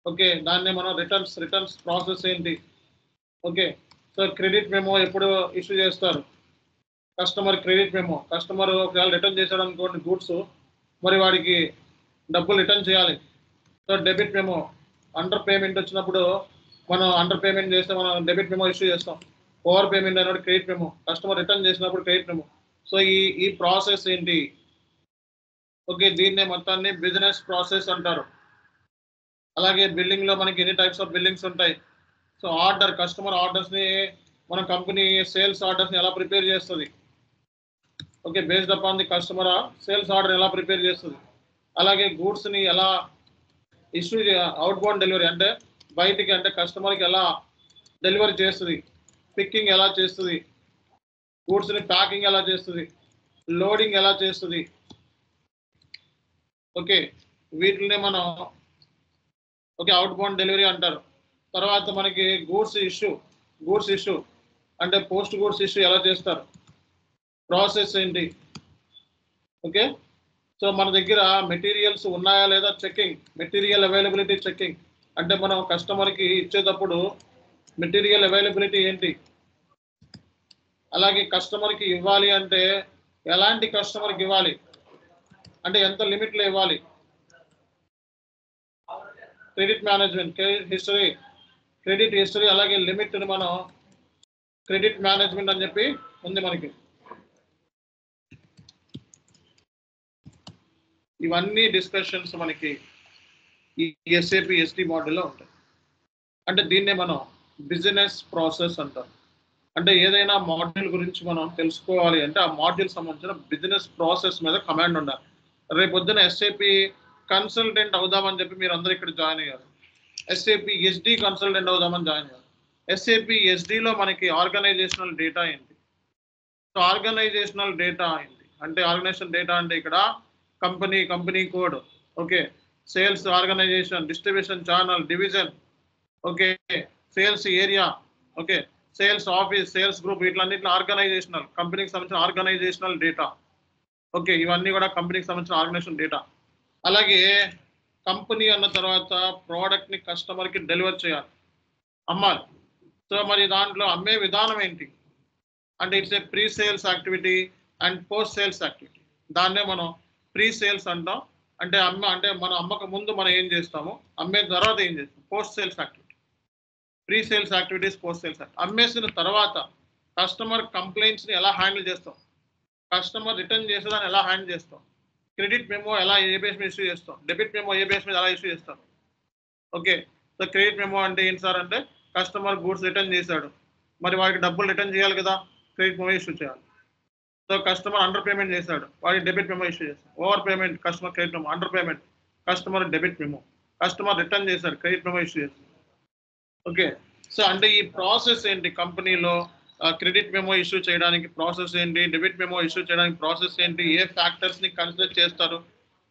ఓకే, దాన్నే మనం రిటర్న్స్ ప్రాసెస్ ఏంటి. ఓకే, సో క్రెడిట్ మెమో ఎప్పుడు ఇష్యూ చేస్తారు. కస్టమర్ క్రెడిట్ మెమో, కస్టమర్ ఒకవేళ రిటర్న్ చేశాడు అనుకోండి గూడ్స్, మరి వాడికి డబ్బులు రిటర్న్ చేయాలి. So debit memo, under payment వచ్చినప్పుడు మనం అండర్ పేమెంట్ చేస్తే మనం డెబిట్ మెమో ఇష్యూ చేస్తాం. ఓవర్ పేమెంట్ అయినప్పుడు క్రెడిట్ మెమో, కస్టమర్ రిటర్న్ చేసినప్పుడు క్రెడిట్ మెమో. సో ఈ ప్రాసెస్ ఏంటి. ఓకే, దీన్నే మొత్తాన్ని బిజినెస్ ప్రాసెస్ అంటారు. అలాగే బిల్లింగ్ లో మనకి ఎన్ని టైప్స్ ఆఫ్ బిల్లింగ్స్ ఉంటాయి. సో ఆర్డర్, కస్టమర్ ఆర్డర్స్ ని మన కంపెనీ సేల్స్ ఆర్డర్స్ ని ఎలా ప్రిపేర్ చేస్తుంది. Okay, based upon the customer sales order ఎలా ప్రిపేర్ చేస్తుంది. అలాగే గూడ్స్ ని ఎలా ఇష్యూ అవుట్ బౌండ్ డెలివరీ అంటే బయటికి అంటే కస్టమర్కి ఎలా డెలివరీ చేస్తుంది. పిక్కింగ్ ఎలా చేస్తుంది, గూడ్స్ ని ప్యాకింగ్ ఎలా చేస్తుంది, లోడింగ్ ఎలా చేస్తుంది. ఓకే, వీటినే మనం ఓకే అవుట్ బౌండ్ డెలివరీ అంటారు. తర్వాత మనకి గూడ్స్ ఇష్యూ అంటే పోస్ట్ గూడ్స్ ఇష్యూ ఎలా చేస్తారు, ప్రాసెస్ ఏంటి. ఓకే, సో మన దగ్గర మెటీరియల్స్ ఉన్నాయా లేదా చెకింగ్, మెటీరియల్ అవైలబిలిటీ చెకింగ్ అంటే మనం కస్టమర్కి ఇచ్చేటప్పుడు మెటీరియల్ అవైలబిలిటీ ఏంటి. అలాగే కస్టమర్కి ఇవ్వాలి అంటే ఎలాంటి కస్టమర్కి ఇవ్వాలి, అంటే ఎంత లిమిట్లో ఇవ్వాలి. క్రెడిట్ మేనేజ్మెంట్, క్రెడిట్ హిస్టరీ అలాగే లిమిట్ మనం క్రెడిట్ మేనేజ్మెంట్ అని చెప్పి ఉంది మనకి. ఇవన్నీ డిస్కషన్స్ మనకి ఈ ఎస్ఏపి ఎస్టీ మోడల్లో ఉంటాయి. అంటే దీన్నే మనం బిజినెస్ ప్రాసెస్ అంటాం. అంటే ఏదైనా మాడ్యూల్ గురించి మనం తెలుసుకోవాలి అంటే ఆ మాడ్యూల్ సంబంధించిన బిజినెస్ ప్రాసెస్ మీద కమాండ్ ఉండాలి. రేపు పొద్దున ఎస్ఏపి కన్సల్టెంట్ అవుదామని చెప్పి మీరు అందరూ ఇక్కడ జాయిన్ అయ్యారు. ఎస్ఏపి ఎస్డి కన్సల్టెంట్ అవుదామని జాయిన్ అయ్యారు. ఎస్ఏపి ఎస్డిలో మనకి ఆర్గనైజేషనల్ డేటా ఏంటి. సో ఆర్గనైజేషనల్ డేటా ఏంటి అంటే ఆర్గనైజేషన్ డేటా అంటే ఇక్కడ company code, okay, sales organization, distribution channel, division, okay, sales area, okay, sales office, sales group, వీటిలన్నింటిలో ఆర్గనైజేషనల్ కంపెనీకి సంబంధించిన ఆర్గనైజేషనల్ డేటా. ఓకే, ఇవన్నీ కూడా కంపెనీకి సంబంధించిన ఆర్గనైజేషన్ డేటా. అలాగే కంపెనీ అన్న తర్వాత ప్రోడక్ట్ని కస్టమర్కి డెలివర్ చేయాలి, అమ్మాలి. సో మరి దాంట్లో అమ్మే విధానం ఏంటి అంటే it's a pre sales activity and post sales activity. దాన్నే మనం ప్రీ సేల్స్ అంటాం. అంటే మన అమ్మక ముందు మనం ఏం చేస్తాము, అమ్మే తర్వాత ఏం చేస్తాం, post sales activity. Pre sales activities, post sales activity. అమ్మేసిన తర్వాత కస్టమర్ కంప్లైంట్స్ని ఎలా హ్యాండిల్ చేస్తాం, కస్టమర్ రిటర్న్ చేసేదాన్ని ఎలా హ్యాండిల్ చేస్తాం, క్రెడిట్ మెమో ఎలా ఏ బేస్ మీద ఇష్యూ చేస్తాం, డెబిట్ మెమో ఏ బేస్ మీద ఎలా ఇష్యూ చేస్తాం. ఓకే, సో క్రెడిట్ మెమో అంటే ఏంటి సార్ అంటే కస్టమర్ గూడ్స్ రిటర్న్ చేశాడు, మరి వాడికి డబ్బులు రిటర్న్ చేయాలి కదా, క్రెడిట్ మెమో ఇష్యూ చేయాలి. సో కస్టమర్ అండర్ పేమెంట్ చేశాడు, వాడికి డెబిట్ మెమో ఇష్యూ చేస్తాం. Over payment customer credit memo, under payment customer debit memo, customer return చేశాడు క్రెడిట్ మెమో ఇష్యూ చేస్తాం. ఓకే, సో అంటే ఈ ప్రాసెస్ ఏంటి కంపెనీలో క్రెడిట్ మెమో ఇష్యూ చేయడానికి ప్రాసెస్ ఏంటి, డెబిట్ మెమో ఇష్యూ చేయడానికి ప్రాసెస్ ఏంటి, ఏ ఫ్యాక్టర్స్ని కన్సిడర్ చేస్తారు.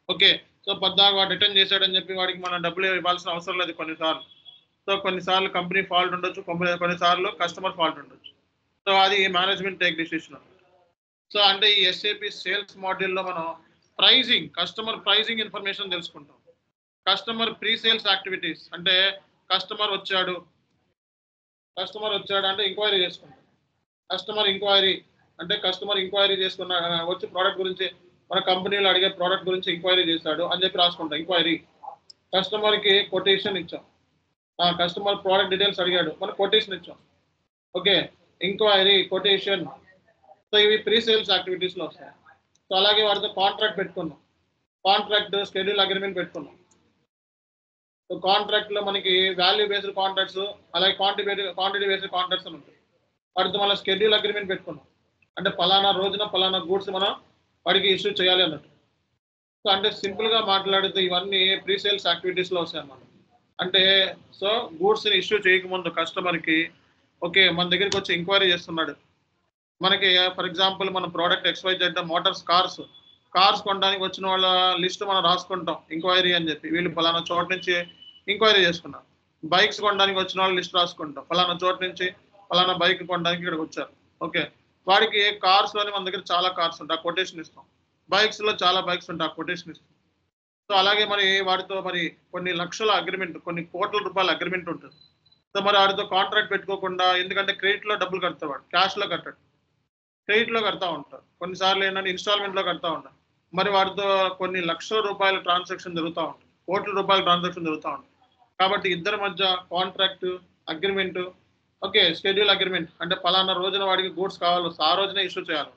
ఓకే, సో పద్దాక వాడు రిటర్న్ చేశాడని చెప్పి వాడికి మనం డబ్బులు ఇవ్వాల్సిన అవసరం లేదు కొన్నిసార్లు. సో కొన్నిసార్లు కంపెనీ ఫాల్ట్ ఉండొచ్చు, కొన్నిసార్లు కస్టమర్ ఫాల్ట్ ఉండొచ్చు. సో అది మేనేజ్మెంట్ టేక్ డిసిషన్. సో అంటే ఈ ఎస్ఏపి సేల్స్ మాడ్యూల్లో మనం ప్రైజింగ్, కస్టమర్ ప్రైజింగ్ ఇన్ఫర్మేషన్ తెలుసుకుంటాం. కస్టమర్ ప్రీ సేల్స్ యాక్టివిటీస్ అంటే కస్టమర్ వచ్చాడు అంటే ఎంక్వైరీ చేసుకుంటాం. కస్టమర్ ఎంక్వైరీ చేసుకున్న వచ్చి ప్రోడక్ట్ గురించి మన కంపెనీలో అడిగే ప్రోడక్ట్ గురించి ఎంక్వైరీ చేశాడు అని చెప్పి రాసుకుంటాం ఎంక్వైరీ. కస్టమర్కి కొటేషన్ ఇచ్చాం, కస్టమర్ ప్రోడక్ట్ డీటెయిల్స్ అడిగాడు, మనం కొటేషన్ ఇచ్చాం. Okay, enquiry, quotation. సో ఇవి ప్రీ సేల్స్ యాక్టివిటీస్లో వస్తాయి. సో అలాగే వాటితో కాంట్రాక్ట్ పెట్టుకున్నాం, కాంట్రాక్ట్ షెడ్యూల్ అగ్రిమెంట్ పెట్టుకున్నాం. సో కాంట్రాక్ట్లో మనకి వాల్యూ బేస్డ్ కాంట్రాక్ట్స్ అలాగే క్వాంటిటీ బేస్డ్ కాంట్రాక్ట్స్ అని ఉంటాయి. వాటితో మళ్ళీ షెడ్యూల్ అగ్రిమెంట్ పెట్టుకున్నాం, అంటే పలానా రోజున పలానా గూడ్స్ మనం వాడికి ఇష్యూ చేయాలి అన్నట్టు. సో అంటే సింపుల్గా మాట్లాడితే ఇవన్నీ ప్రీ సేల్స్ యాక్టివిటీస్లో వస్తాయి అన్నమాట. అంటే సో గూడ్స్ని ఇష్యూ చేయకముందు కస్టమర్కి ఓకే మన దగ్గరికి వచ్చి ఎంక్వైరీ చేస్తున్నాడు, మనకి ఫర్ ఎగ్జాంపుల్ మన ప్రోడక్ట్ XYZ మోటార్స్ కార్స్ కొనడానికి వచ్చిన వాళ్ళ లిస్ట్ మనం రాసుకుంటాం ఎంక్వైరీ అని చెప్పి, వీళ్ళు పలానా చోట నుంచి ఎంక్వైరీ చేసుకున్నాం. బైక్స్ కొనడానికి వచ్చిన వాళ్ళ లిస్ట్ రాసుకుంటాం, పలానా చోట నుంచి పలానా బైక్ కొనడానికి ఇక్కడికి వచ్చారు. ఓకే, వాడికి కార్స్లోని మన దగ్గర చాలా కార్స్ ఉంటాయి, ఆ కొటేషన్ ఇస్తాం. బైక్స్లో చాలా బైక్స్ ఉంటాయి, ఆ కొటేషన్ ఇస్తాం. సో అలాగే మరి వాడితో మరి కొన్ని లక్షల అగ్రిమెంట్, కొన్ని కోట్ల రూపాయల అగ్రిమెంట్ ఉంటుంది. సో మరి వాడితో కాంట్రాక్ట్ పెట్టుకోకుండా, ఎందుకంటే క్రెడిట్లో డబ్బులు కడతాడు, వాడు క్యాష్లో కట్టాడు, క్రెడిట్లో కడతా ఉంటారు. కొన్నిసార్లు ఏంటంటే ఇన్స్టాల్మెంట్లో కడతా ఉంటారు. మరి వాటితో కొన్ని లక్షల రూపాయల ట్రాన్సాక్షన్ జరుగుతూ ఉంటుంది, కోట్ల రూపాయల ట్రాన్సాక్షన్ జరుగుతూ ఉంటుంది. కాబట్టి ఇద్దరి మధ్య contract, agreement, okay, schedule agreement అంటే పలానా రోజున వాడికి గూడ్స్ కావాలి, ఆ రోజునే ఇష్యూ చేయాలి.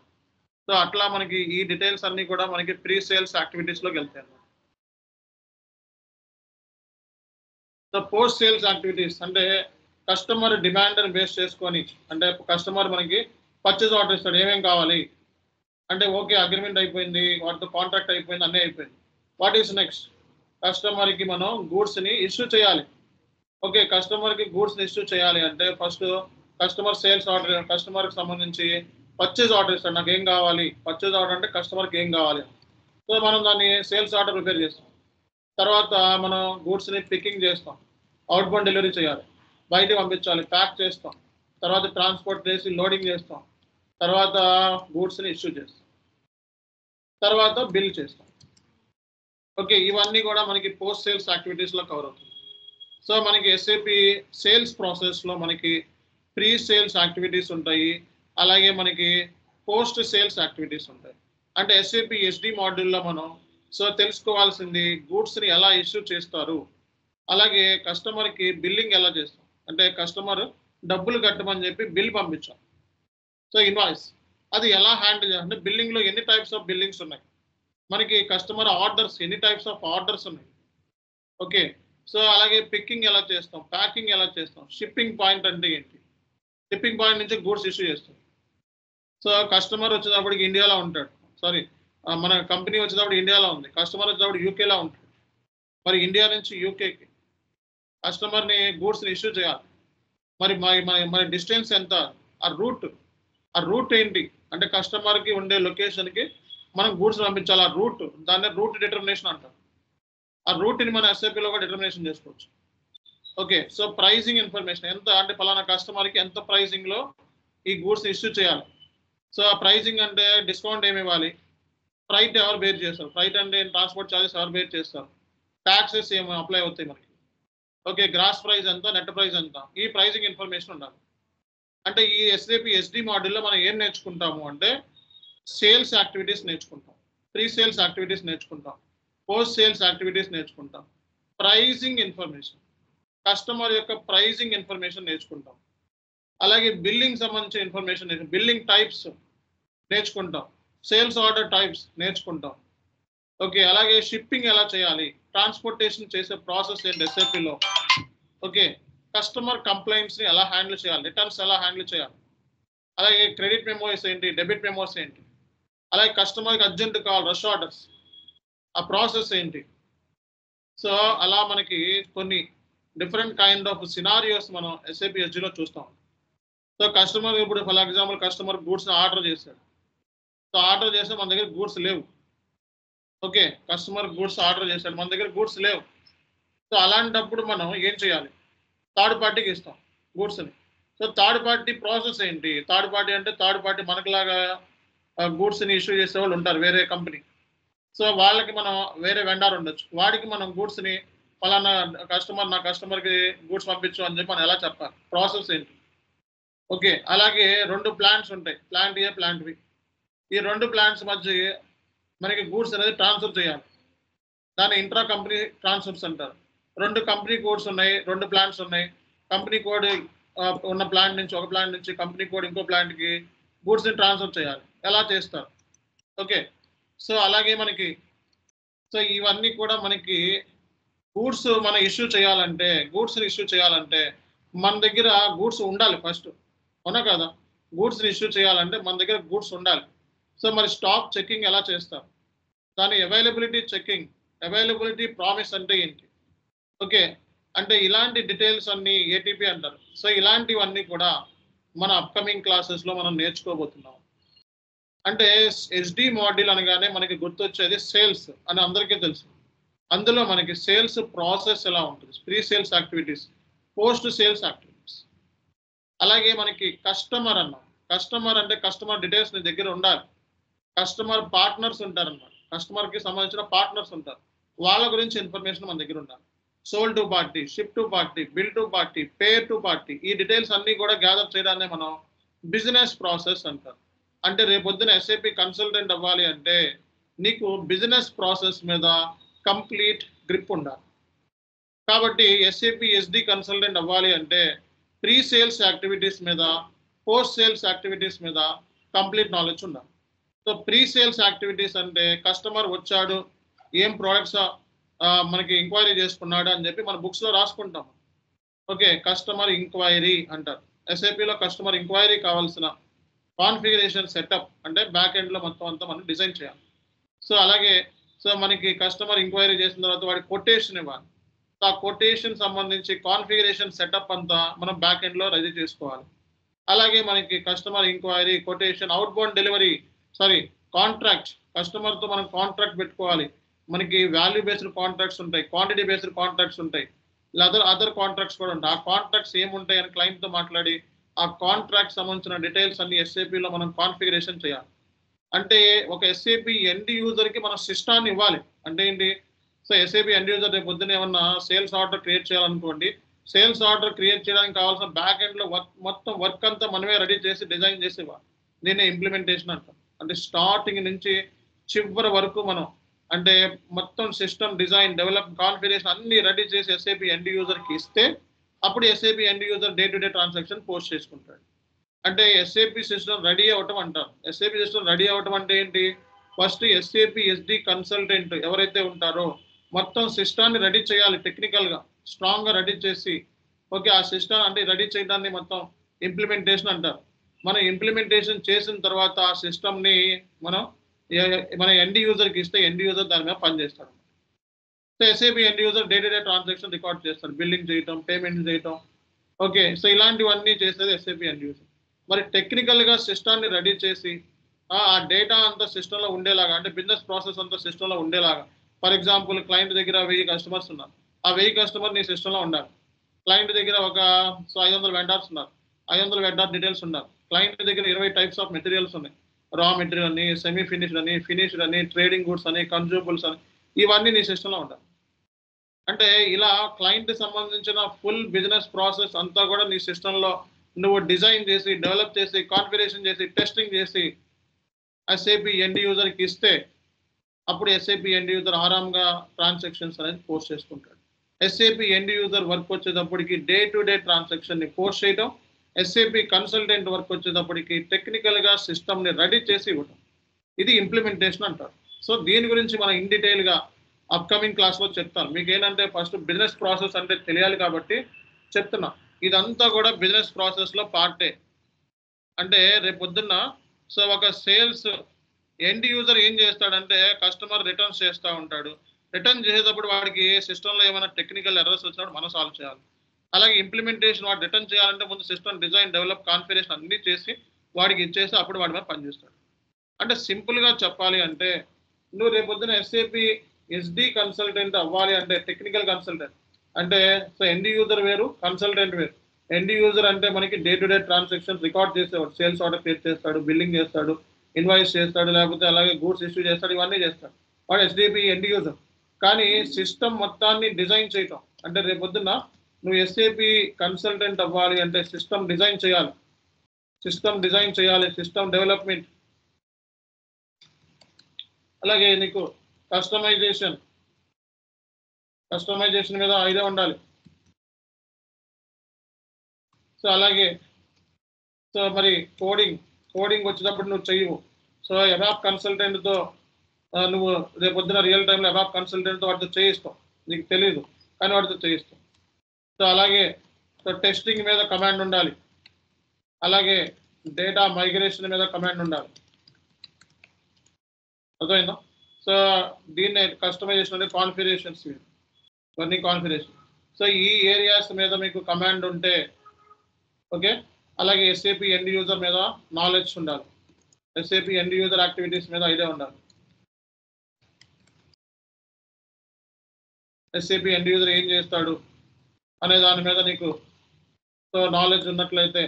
సో అట్లా మనకి ఈ డీటెయిల్స్ అన్ని కూడా మనకి ప్రీ సేల్స్ యాక్టివిటీస్లోకి వెళ్తాయి. సో పోస్ట్ సేల్స్ యాక్టివిటీస్ అంటే కస్టమర్ డిమాండ్ని బేస్ చేసుకొని, అంటే కస్టమర్ మనకి పర్చేజ్ ఆర్డర్ ఇస్తాడు, ఏమేం కావాలి అంటే ఓకే అగ్రిమెంట్ అయిపోయింది, వాటితో కాంట్రాక్ట్ అయిపోయింది, అన్నీ అయిపోయింది. What is next? కస్టమర్కి మనం గూడ్స్ని ఇష్యూ చేయాలి. ఓకే, కస్టమర్కి గూడ్స్ని ఇష్యూ చేయాలి అంటే ఫస్ట్ కస్టమర్ సేల్స్ ఆర్డర్, కస్టమర్కి సంబంధించి పర్చేజ్ ఆర్డర్ ఇస్తాడు, నాకు ఏం కావాలి, పర్చేజ్ ఆర్డర్ అంటే కస్టమర్కి ఏం కావాలి. సో మనం దాన్ని సేల్స్ ఆర్డర్ ప్రిపేర్ చేస్తాం. తర్వాత మనం గూడ్స్ని పికింగ్ చేస్తాం, అవుట్ బౌండ్ డెలివరీ చేయాలి, బయటకు పంపించాలి, ప్యాక్ చేస్తాం, తర్వాత ట్రాన్స్పోర్ట్ చేసి లోడింగ్ చేస్తాం, తర్వాత గూడ్స్ని ఇష్యూ చేస్తాం, తర్వాత బిల్ చేస్తాం. ఓకే, ఇవన్నీ కూడా మనకి పోస్ట్ సేల్స్ యాక్టివిటీస్లో కవర్ అవుతుంది. సో మనకి ఎస్ఏపి సేల్స్ ప్రాసెస్లో మనకి ప్రీ సేల్స్ యాక్టివిటీస్ ఉంటాయి, అలాగే మనకి పోస్ట్ సేల్స్ యాక్టివిటీస్ ఉంటాయి. అంటే ఎస్ఏపి ఎస్డి మాడ్యూల్లో మనం సో తెలుసుకోవాల్సింది గూడ్స్ని ఎలా ఇష్యూ చేస్తారు, అలాగే కస్టమర్కి బిల్లింగ్ ఎలా చేస్తాం, అంటే కస్టమర్ డబ్బులు కట్టమని చెప్పి బిల్ పంపించాం. సో ఇన్వాయిస్ అది ఎలా హ్యాండిల్ చేయాలి, అంటే బిల్లింగ్లో ఎన్ని టైప్స్ ఆఫ్ బిల్లింగ్స్ ఉన్నాయి, మనకి కస్టమర్ ఆర్డర్స్ ఎన్ని టైప్స్ ఆఫ్ ఆర్డర్స్ ఉన్నాయి. ఓకే, సో అలాగే పికింగ్ ఎలా చేస్తాం, ప్యాకింగ్ ఎలా చేస్తాం, షిప్పింగ్ పాయింట్ అంటే ఏంటి, షిప్పింగ్ పాయింట్ నుంచి గూడ్స్ ఇష్యూ చేస్తాం. సో కస్టమర్ వచ్చేటప్పటికి ఇండియాలో ఉంటాడు, సారీ మన కంపెనీ వచ్చేటప్పుడు ఇండియాలో ఉంది, కస్టమర్ వచ్చేటప్పుడు యూకేలో ఉంటాడు. మరి ఇండియా నుంచి యూకేకి కస్టమర్ని గూడ్స్ని ఇష్యూ చేయాలి. మరి మన డిస్టెన్స్ ఎంత, ఆ రూట్ ఏంటి అంటే కస్టమర్కి ఉండే లొకేషన్కి మనం గూడ్స్ పంపించాలి. ఆ రూట్, దాన్ని రూట్ డిటర్మినేషన్ అంటారు. ఆ రూట్ని మన ఎస్ఏపీలో కూడా డిటర్మినేషన్ చేసుకోవచ్చు. ఓకే, సో ప్రైజింగ్ ఇన్ఫర్మేషన్ ఎంత అంటే పలానా కస్టమర్కి ఎంత ప్రైజింగ్లో ఈ గూడ్స్ ఇష్యూ చేయాలి. సో ఆ ప్రైజింగ్ అంటే డిస్కౌంట్ ఏమి ఇవ్వాలి, ఫ్రైట్ ఎవరు బేర్ చేస్తారు, ఫ్రైట్ అంటే ట్రాన్స్పోర్ట్ ఛార్జెస్ ఎవరు బేర్ చేస్తారు, ట్యాక్సెస్ ఏమి అప్లై అవుతాయి మనకి. ఓకే, గ్రాస్ ప్రైస్ ఎంత, నెట్ ప్రైస్ ఎంత, ఈ ప్రైజింగ్ ఇన్ఫర్మేషన్ ఉండాలి. అంటే ఈ ఎస్ఏపి ఎస్డి మాడ్యూల్లో మనం ఏం నేర్చుకుంటాము అంటే సేల్స్ యాక్టివిటీస్ నేర్చుకుంటాం, ప్రీ సేల్స్ యాక్టివిటీస్ నేర్చుకుంటాం, పోస్ట్ సేల్స్ యాక్టివిటీస్ నేర్చుకుంటాం, ప్రైజింగ్ ఇన్ఫర్మేషన్, కస్టమర్ యొక్క ప్రైజింగ్ ఇన్ఫర్మేషన్ నేర్చుకుంటాం, అలాగే బిల్లింగ్ సంబంధించిన ఇన్ఫర్మేషన్, బిల్లింగ్ టైప్స్ నేర్చుకుంటాం, సేల్స్ ఆర్డర్ టైప్స్ నేర్చుకుంటాం. ఓకే, అలాగే షిప్పింగ్ ఎలా చేయాలి, ట్రాన్స్పోర్టేషన్ చేసే ప్రాసెస్ ఏంటి ఎస్ఏపీలో. ఓకే, కస్టమర్ కంప్లైంట్స్ని ఎలా హ్యాండిల్ చేయాలి, రిటర్న్స్ ఎలా హ్యాండిల్ చేయాలి, అలాగే క్రెడిట్ మెమోస్ ఏంటి, డెబిట్ మెమోస్ ఏంటి, అలాగే కస్టమర్కి అర్జెంట్ కాల్, రష్ ఆర్డర్స్, ఆ ప్రాసెస్ ఏంటి. సో అలా మనకి కొన్ని డిఫరెంట్ కైండ్ ఆఫ్ సినారియోస్ మనం ఎస్ఏపి ఎస్జిలో చూస్తాం. సో కస్టమర్ ఇప్పుడు ఫర్ ఎగ్జాంపుల్ కస్టమర్ గూడ్స్ని ఆర్డర్ చేశాడు, సో ఆర్డర్ చేస్తే మన దగ్గర గూడ్స్ లేవు. ఓకే, కస్టమర్ గూడ్స్ ఆర్డర్ చేశాడు, మన దగ్గర గూడ్స్ లేవు. సో అలాంటప్పుడు మనం ఏం చేయాలి, థర్డ్ పార్టీకి ఇస్తాం గూడ్స్ని. సో థర్డ్ పార్టీ ప్రాసెస్ ఏంటి, థర్డ్ పార్టీ అంటే థర్డ్ పార్టీ మనకులాగా గూడ్స్ని ఇష్యూ చేసే వాళ్ళు ఉంటారు, వేరే కంపెనీ. సో వాళ్ళకి మనం వేరే వెండర్ ఉండొచ్చు, వాడికి మనం గూడ్స్ని ఫలానా కస్టమర్, నా కస్టమర్కి గూడ్స్ పంపించు అని చెప్పి మనం ఎలా చెప్పాలి, ప్రాసెస్ ఏంటి. ఓకే, అలాగే రెండు ప్లాంట్స్ ఉంటాయి, ప్లాంట్ ఏ, ప్లాంట్ బి. ఈ రెండు ప్లాంట్స్ మధ్య మనకి గూడ్స్ అనేది ట్రాన్స్ఫర్ చేయాలి, దాన్ని ఇంట్రా కంపెనీ ట్రాన్స్ఫర్స్ అంటారు. రెండు కంపెనీ కోడ్స్ ఉన్నాయి, రెండు ప్లాంట్స్ ఉన్నాయి, కంపెనీ కోడ్ ఉన్న ప్లాంట్ నుంచి, ఒక ప్లాంట్ నుంచి కంపెనీ కోడ్ ఇంకో ప్లాంట్కి గూడ్స్ని ట్రాన్స్ఫర్ చేయాలి, ఎలా చేస్తారు. ఓకే, సో అలాగే మనకి సో ఇవన్నీ కూడా మనకి గూడ్స్ మనం ఇష్యూ చేయాలంటే, గూడ్స్ని ఇష్యూ చేయాలంటే మన దగ్గర గూడ్స్ ఉండాలి ఫస్ట్, అవునా కదా. గూడ్స్ని ఇష్యూ చేయాలంటే మన దగ్గర గూడ్స్ ఉండాలి. సో మరి స్టాక్ చెకింగ్ ఎలా చేస్తారు, దాని అవైలబిలిటీ చెకింగ్, అవైలబిలిటీ ప్రామిస్ అంటే ఏంటి. ఓకే, అంటే ఇలాంటి డీటెయిల్స్ అన్ని ఏటీపీ అంటారు. సో ఇలాంటివన్నీ కూడా మన అప్కమింగ్ క్లాసెస్లో మనం నేర్చుకోబోతున్నాం. అంటే ఎస్డి మాడ్యూల్ అనగానే మనకి గుర్తొచ్చేది సేల్స్ అని అందరికీ తెలుసు. అందులో మనకి సేల్స్ ప్రాసెస్ ఎలా ఉంటుంది, pre sales activities, post sales activities, అలాగే మనకి కస్టమర్ అన్నాం. కస్టమర్ అంటే కస్టమర్ డీటెయిల్స్ నీ దగ్గర ఉండాలి, కస్టమర్ పార్ట్నర్స్ ఉంటారన్నమాట, కస్టమర్కి సంబంధించిన పార్ట్నర్స్ ఉంటారు. వాళ్ళ గురించి ఇన్ఫర్మేషన్ మన దగ్గర ఉండాలి. Sold to party, ship to party, bill to party, payer to party, ఈ డీటెయిల్స్ అన్నీ కూడా గ్యాదర్ చేయడాన్ని మనం బిజినెస్ ప్రాసెస్ అంటారు. అంటే రేపొద్దున ఎస్ఏపి కన్సల్టెంట్ అవ్వాలి అంటే నీకు బిజినెస్ ప్రాసెస్ మీద కంప్లీట్ గ్రిప్ ఉండాలి. కాబట్టి ఎస్ఏపి ఎస్డి కన్సల్టెంట్ అవ్వాలి అంటే ప్రీ సేల్స్ యాక్టివిటీస్ మీద, పోస్ట్ సేల్స్ యాక్టివిటీస్ మీద కంప్లీట్ నాలెడ్జ్ ఉండాలి. సో ప్రీ సేల్స్ యాక్టివిటీస్ అంటే కస్టమర్ వచ్చాడు, ఏం ప్రోడక్ట్స్ మనకి ఎంక్వైరీ చేసుకున్నాడు అని చెప్పి మన బుక్స్లో రాసుకుంటాం. ఓకే, కస్టమర్ ఎంక్వైరీ అంటారు. ఎస్ఏపిలో కస్టమర్ ఎంక్వైరీ కావాల్సిన కాన్ఫిగరేషన్ సెటప్ అంటే బ్యాక్ ఎండ్లో మొత్తం అంతా మనం డిజైన్ చేయాలి. సో అలాగే మనకి కస్టమర్ ఎంక్వైరీ చేసిన తర్వాత వాడికి కొటేషన్ ఇవ్వాలి. ఆ కొటేషన్ సంబంధించి కాన్ఫిగరేషన్ సెటప్ అంతా మనం బ్యాక్ ఎండ్లో రెడీ చేసుకోవాలి. అలాగే మనకి customer enquiry, quotation, out bound delivery, contract, కస్టమర్తో మనం కాంట్రాక్ట్ పెట్టుకోవాలి. మనకి వాల్యూ బేస్డ్ కాంట్రాక్ట్స్ ఉంటాయి, క్వాంటిటీ బేస్డ్ కాంట్రాక్ట్స్ ఉంటాయి, లేదా అదర్ కాంట్రాక్ట్స్ కూడా ఉంటాయి. ఆ కాంట్రాక్ట్స్ ఏముంటాయి అని క్లయింట్తో మాట్లాడి ఆ కాంట్రాక్ట్ సంబంధించిన డీటెయిల్స్ అన్ని ఎస్ఏపిలో మనం కాన్ఫిగరేషన్ చేయాలి. అంటే ఒక ఎస్ఏపి ఎండ్ యూజర్కి మనం సిస్టాన్ని ఇవ్వాలి. అంటే ఏంటి? సో ఎస్ఏపి ఎండ్ యూజర్ రేపు పొద్దున ఏమన్నా సేల్స్ ఆర్డర్ క్రియేట్ చేయాలనుకోండి, సేల్స్ ఆర్డర్ క్రియేట్ చేయడానికి కావాల్సిన బ్యాక్ ఎండ్లో మొత్తం వర్క్ అంతా మనమే రెడీ చేసి డిజైన్ చేసి ఇవ్వాలి. దీన్ని ఇంప్లిమెంటేషన్ అంటాం. అంటే స్టార్టింగ్ నుంచి చివరి వరకు మనం అంటే మొత్తం సిస్టమ్ డిజైన్, డెవలప్, కాన్ఫిగరేషన్ అన్ని రెడీ చేసి ఎస్ఏపి ఎండ్ యూజర్కి ఇస్తే అప్పుడు SAP end user day to day transaction post చేసుకుంటాడు. అంటే ఎస్ఏపి సిస్టమ్ రెడీ అవ్వటం అంటారు. ఎస్ఏపి సిస్టమ్ రెడీ అవ్వటం అంటే ఏంటి? ఫస్ట్ ఎస్ఏపి ఎస్డి కన్సల్టెంట్ ఎవరైతే ఉంటారో మొత్తం సిస్టాన్ని రెడీ చేయాలి. టెక్నికల్గా స్ట్రాంగ్గా రెడీ చేసి ఓకే ఆ సిస్టమ్ అంటే రెడీ చేయడాన్ని మొత్తం ఇంప్లిమెంటేషన్ అంటారు. మనం ఇంప్లిమెంటేషన్ చేసిన తర్వాత ఆ సిస్టమ్ని మన ఎండ్ యూజర్కి ఇస్తే ఎండ్ యూజర్ దాని మీద పనిచేస్తాడు. So SAP end user day to day transaction record చేస్తాడు, బిల్లింగ్ చేయటం, పేమెంట్ చేయటం. ఓకే, సో ఇలాంటివన్నీ చేసేది ఎస్ఏపి ఎండ్ యూజర్. మరి టెక్నికల్గా సిస్టాన్ని రెడీ చేసి ఆ డేటా అంతా సిస్టంలో ఉండేలాగా, అంటే బిజినెస్ ప్రాసెస్ అంతా సిస్టంలో ఉండేలాగా. ఫర్ ఎగ్జాంపుల్ క్లయింట్ దగ్గర 1000 కస్టమర్స్ ఉన్నారు, ఆ 1000 కస్టమర్ నీ సిస్టంలో ఉండాలి. క్లయింట్ దగ్గర ఒక 500 వెండర్స్ ఉన్నారు, 500 వెండర్ డీటెయిల్స్ ఉన్నారు. క్లయింట్ దగ్గర 20 టైప్స్ ఆఫ్ మెటీరియల్స్ ఉన్నాయి, రా మెటీరియల్ అని, సెమీ ఫినిష్డ్ అని, ఫినిష్డ్ అని, ట్రేడింగ్ గుడ్స్ అని, కన్జ్యూమబుల్స్ అని, ఇవన్నీ నీ సిస్టంలో ఉండాలి. అంటే ఇలా క్లయింట్ సంబంధించిన ఫుల్ బిజినెస్ ప్రాసెస్ అంతా కూడా నీ సిస్టంలో నువ్వు డిజైన్ చేసి, డెవలప్ చేసి, కాన్ఫిగరేషన్ చేసి, టెస్టింగ్ చేసి ఎస్ఏపి ఎండ్ యూజర్కి ఇస్తే అప్పుడు ఎస్ఏపి ఎండ్ యూజర్ ఆరాంగా ట్రాన్సాక్షన్స్ అనేది పోస్ట్ చేసుకుంటాడు. ఎస్ఏపి ఎండ్ యూజర్ వర్క్ వచ్చేటప్పటికి డే టు డే ట్రాన్సాక్షన్ని పోస్ట్ చేయడం, ఎస్ఏపి కన్సల్టెంట్ వర్క్ వచ్చేటప్పటికి టెక్నికల్గా సిస్టమ్ని రెడీ చేసి ఇవ్వడం. ఇది ఇంప్లిమెంటేషన్ అంటారు. సో దీని గురించి మనం ఇన్ డీటెయిల్గా అప్కమింగ్ క్లాస్లో చెప్తాను. మీకు ఏంటంటే ఫస్ట్ బిజినెస్ ప్రాసెస్ అంటే తెలియాలి కాబట్టి చెప్తున్నా. ఇదంతా కూడా బిజినెస్ ప్రాసెస్లో పార్టే. అంటే రేపు పొద్దున్న ఒక సేల్స్ ఎండ్ యూజర్ ఏం చేస్తాడంటే కస్టమర్ రిటర్న్స్ చేస్తూ ఉంటాడు. రిటర్న్ చేసేటప్పుడు వాడికి సిస్టంలో ఏమైనా టెక్నికల్ ఎర్రర్స్ వచ్చినప్పుడు మనం సాల్వ్ చేయాలి. అలాగే ఇంప్లిమెంటేషన్ వాడు రిటర్న్ చేయాలంటే ముందు సిస్టమ్ డిజైన్, డెవలప్, కాన్ఫిగరేషన్ అన్నీ చేసి వాడికి ఇచ్చేసి అప్పుడు వాడి మీద పనిచేస్తాడు. అంటే సింపుల్గా చెప్పాలి అంటే నువ్వు రేపు పొద్దున ఎస్ఏపి ఎస్డి కన్సల్టెంట్ అవ్వాలి అంటే టెక్నికల్ కన్సల్టెంట్ అంటే ఎండ్ యూజర్ వేరు, కన్సల్టెంట్ వేరు. ఎండ్ యూజర్ అంటే మనకి day to day transaction record చేసేవాడు, సేల్స్ ఆర్డర్ క్రియేట్ చేస్తాడు, బిల్లింగ్ చేస్తాడు, ఇన్వాయిస్ చేస్తాడు, లేకపోతే అలాగే గూడ్స్ ఇష్యూ చేస్తాడు, ఇవన్నీ చేస్తాడు. వాడు ఎస్డిపి ఎండ్ యూజర్. కానీ సిస్టమ్ మొత్తాన్ని డిజైన్ చేయటం అంటే రేపు పొద్దున్న నువ్వు ఎస్ఏపి కన్సల్టెంట్ అవ్వాలి అంటే సిస్టమ్ డిజైన్ చేయాలి, సిస్టమ్ డెవలప్మెంట్, అలాగే నీకు కస్టమైజేషన్ మీద ఐడియా ఉండాలి. సో అలాగే మరి కోడింగ్ వచ్చేటప్పుడు నువ్వు చెయ్యవు. సో అబాప్ కన్సల్టెంట్తో నువ్వు రేపు పొద్దున రియల్ టైంలో అబాప్ కన్సల్టెంట్తో వాటితో చేయిస్తావు, నీకు తెలియదు కానీ వాటితో చేయిస్తావు. సో అలాగే టెస్టింగ్ మీద కమాండ్ ఉండాలి, అలాగే డేటా మైగ్రేషన్ మీద కమాండ్ ఉండాలి. అర్థమైందా? సో దీన్ని కస్టమైజేషన్ అంటే కాన్ఫిగరేషన్స్ ఇవన్నీ కాన్ఫిగరేషన్. సో ఈ ఏరియాస్ మీద మీకు కమాండ్ ఉంటే ఓకే. అలాగే ఎస్ఏపి ఎండ్ యూజర్ మీద నాలెడ్జ్ ఉండాలి, ఎస్ఏపి ఎండ్ యూజర్ యాక్టివిటీస్ మీద ఐడియా ఉండాలి. ఎస్ఏపి ఎండ్ యూజర్ ఏం చేస్తాడు అనే దాని మీద నీకు నాలెడ్జ్ ఉన్నట్లయితే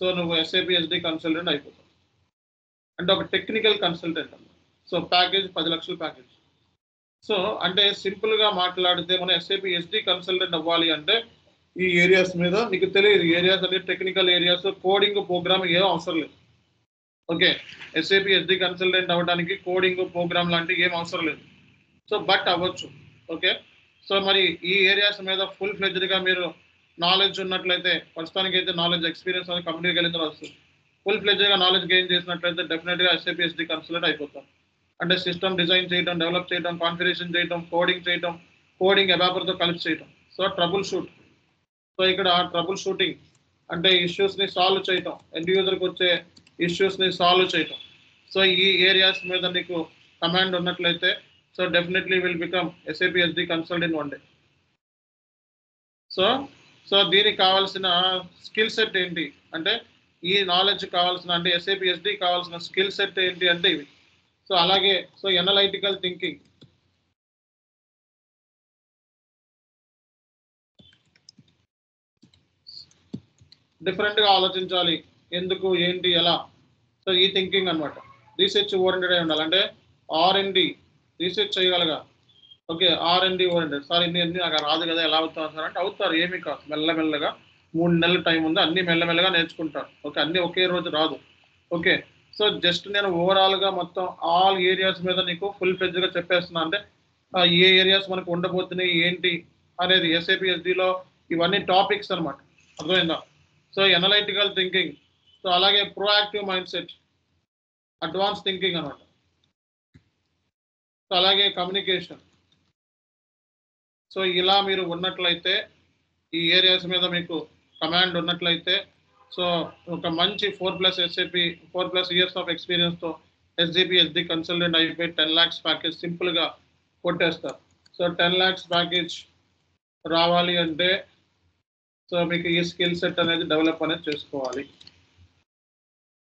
నువ్వు ఎస్ఏపి ఎస్డి కన్సల్టెంట్ అయిపోతావు. అంటే ఒక టెక్నికల్ కన్సల్టెంట్ అన్నమాట. సో ప్యాకేజ్ 10 లక్షల ప్యాకేజ్. సో అంటే సింపుల్గా మాట్లాడితే మనం ఎస్ఏపి ఎస్డి కన్సల్టెంట్ అవ్వాలి అంటే ఈ ఏరియాస్ మీద మీకు తెలియదు, ఏరియాస్ అంటే టెక్నికల్ ఏరియాస్, కోడింగ్ ప్రోగ్రామ్ ఏం అవసరం లేదు. ఓకే, ఎస్ఏపి ఎస్డి కన్సల్టెంట్ అవ్వడానికి కోడింగ్ ప్రోగ్రామ్ లాంటివి ఏం అవసరం లేదు. సో బట్ అవ్వచ్చు. ఓకే, సో మరి ఈ ఏరియాస్ మీద ఫుల్ ఫ్లెడ్జ్డ్గా మీరు నాలెడ్జ్ ఉన్నట్లయితే, ప్రస్తుతానికి అయితే నాలెడ్జ్ ఎక్స్పీరియన్స్ అనేది కంపెనీకి వెళ్ళిన తర్వాత వస్తుంది. ఫుల్ ఫ్లెడ్జ్గా నాలెడ్జ్ గెయిన్ చేసినట్లయితే డెఫినెట్గా ఎస్ఏపి ఎస్డి కన్సల్టెంట్ అయిపోతాం. అంటే సిస్టమ్ డిజైన్ చేయడం, డెవలప్ చేయడం, కాన్ఫిగరేషన్ చేయడం, కోడింగ్ చేయడం, కోడింగ్ అబాపర్తో కలిపి చేయడం. So trouble shoot. సో ఇక్కడ ట్రబుల్ షూటింగ్ అంటే ఇష్యూస్ని సాల్వ్ చేయటం, ఎండ్ యూజర్కి వచ్చే ఇష్యూస్ని సాల్వ్ చేయటం. సో ఈ ఏరియాస్ మీద నీకు కమాండ్ ఉన్నట్లయితే so definitely will become SAP SD consultant in one day. So so దీనికి కావాల్సిన స్కిల్ సెట్ ఏంటి అంటే, ఈ నాలెడ్జ్ కావాల్సిన అంటే ఎస్ఏపి ఎస్డి కావాల్సిన స్కిల్ సెట్ ఏంటి అంటే ఇవి. సో అలాగే సో ఎనలైటికల్ థింకింగ్, డిఫరెంట్గా ఆలోచించాలి, ఎందుకు ఏంటి ఎలా. సో ఈ థింకింగ్ అనమాట. రీసెర్చ్ ఓరియంటెడ్ అయి ఉండాలి, అంటే R&D రీసెర్చ్ చేయగలగా. Okay, R&D oriented. సార్ ఇన్ని నాకు రాదు కదా, ఎలా అవుతారు సార్ అంటే అవుతారు, ఏమీ కాదు, మెల్లమెల్లగా 3 నెలల టైం ఉంది, అన్ని మెల్లమెల్లగా నేర్చుకుంటారు. ఓకే, అన్ని ఒకే రోజు రాదు. ఓకే, సో జస్ట్ నేను ఓవరాల్గా మొత్తం ఆల్ ఏరియాస్ మీద నీకు ఫుల్ ఫ్లెడ్జ్గా చెప్పేస్తున్నా. అంటే ఏ ఏరియాస్ మనకు ఉండబోతున్నాయి ఏంటి అనేది ఎస్ఏపి ఎస్డిలో ఇవన్నీ టాపిక్స్ అనమాట. అర్థమైందా? సో ఎనలైటికల్ థింకింగ్, సో అలాగే proactive mind set, advance thinking అనమాట. సో అలాగే కమ్యూనికేషన్. సో ఇలా మీరు ఉన్నట్లయితే, ఈ ఏరియాస్ మీద మీకు కమాండ్ ఉన్నట్లయితే, సో ఒక మంచి 4+ ఎస్ఏపి 4+ ఇయర్స్ ఆఫ్ ఎక్స్పీరియన్స్తో ఎస్జేపి ఎస్డి కన్సల్టెంట్ అయిపోయి 10 lakhs ప్యాకేజ్ సింపుల్గా కొట్టేస్తారు. సో 10 lakhs ప్యాకేజ్ రావాలి అంటే సో మీకు ఈ స్కిల్ సెట్ అనేది డెవలప్ అనేది చేసుకోవాలి.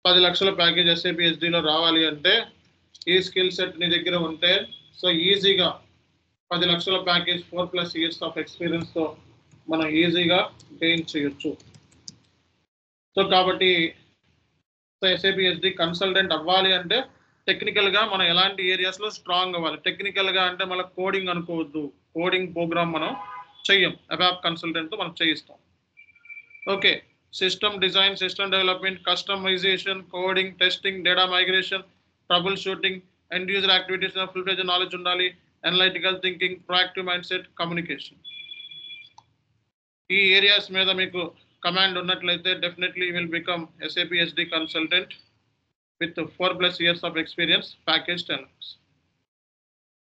10 లక్షల ప్యాకేజ్ ఎస్ఏపి ఎస్డిలో రావాలి అంటే ఈ స్కిల్ సెట్ నీ దగ్గర ఉంటే సో ఈజీగా 10 లక్షల ప్యాకేజ్ 4+ ఇయర్స్ ఆఫ్ ఎక్స్పీరియన్స్తో మనం ఈజీగా గెయిన్ చేయొచ్చు. సో కాబట్టి సో ఎస్ఏపి ఎస్డి కన్సల్టెంట్ అవ్వాలి అంటే టెక్నికల్గా మనం ఎలాంటి ఏరియాస్లో స్ట్రాంగ్ అవ్వాలి. టెక్నికల్గా అంటే మళ్ళీ కోడింగ్ అనుకోవద్దు, కోడింగ్ ప్రోగ్రామ్ మనం చెయ్యం, అబాప్ కన్సల్టెంట్తో మనం చేయిస్తాం. Okay, system design, system development, customization, coding, testing, data migration, troubleshooting, end user activities full fledged knowledge ఉండాలి, analytical thinking, proactive mindset, communication. ఈ ఏరియాస్ మీద మీకు కమాండ్ ఉన్నట్లయితే definitely will become SAP SD consultant with 4+ years of experience, package 10 lakhs.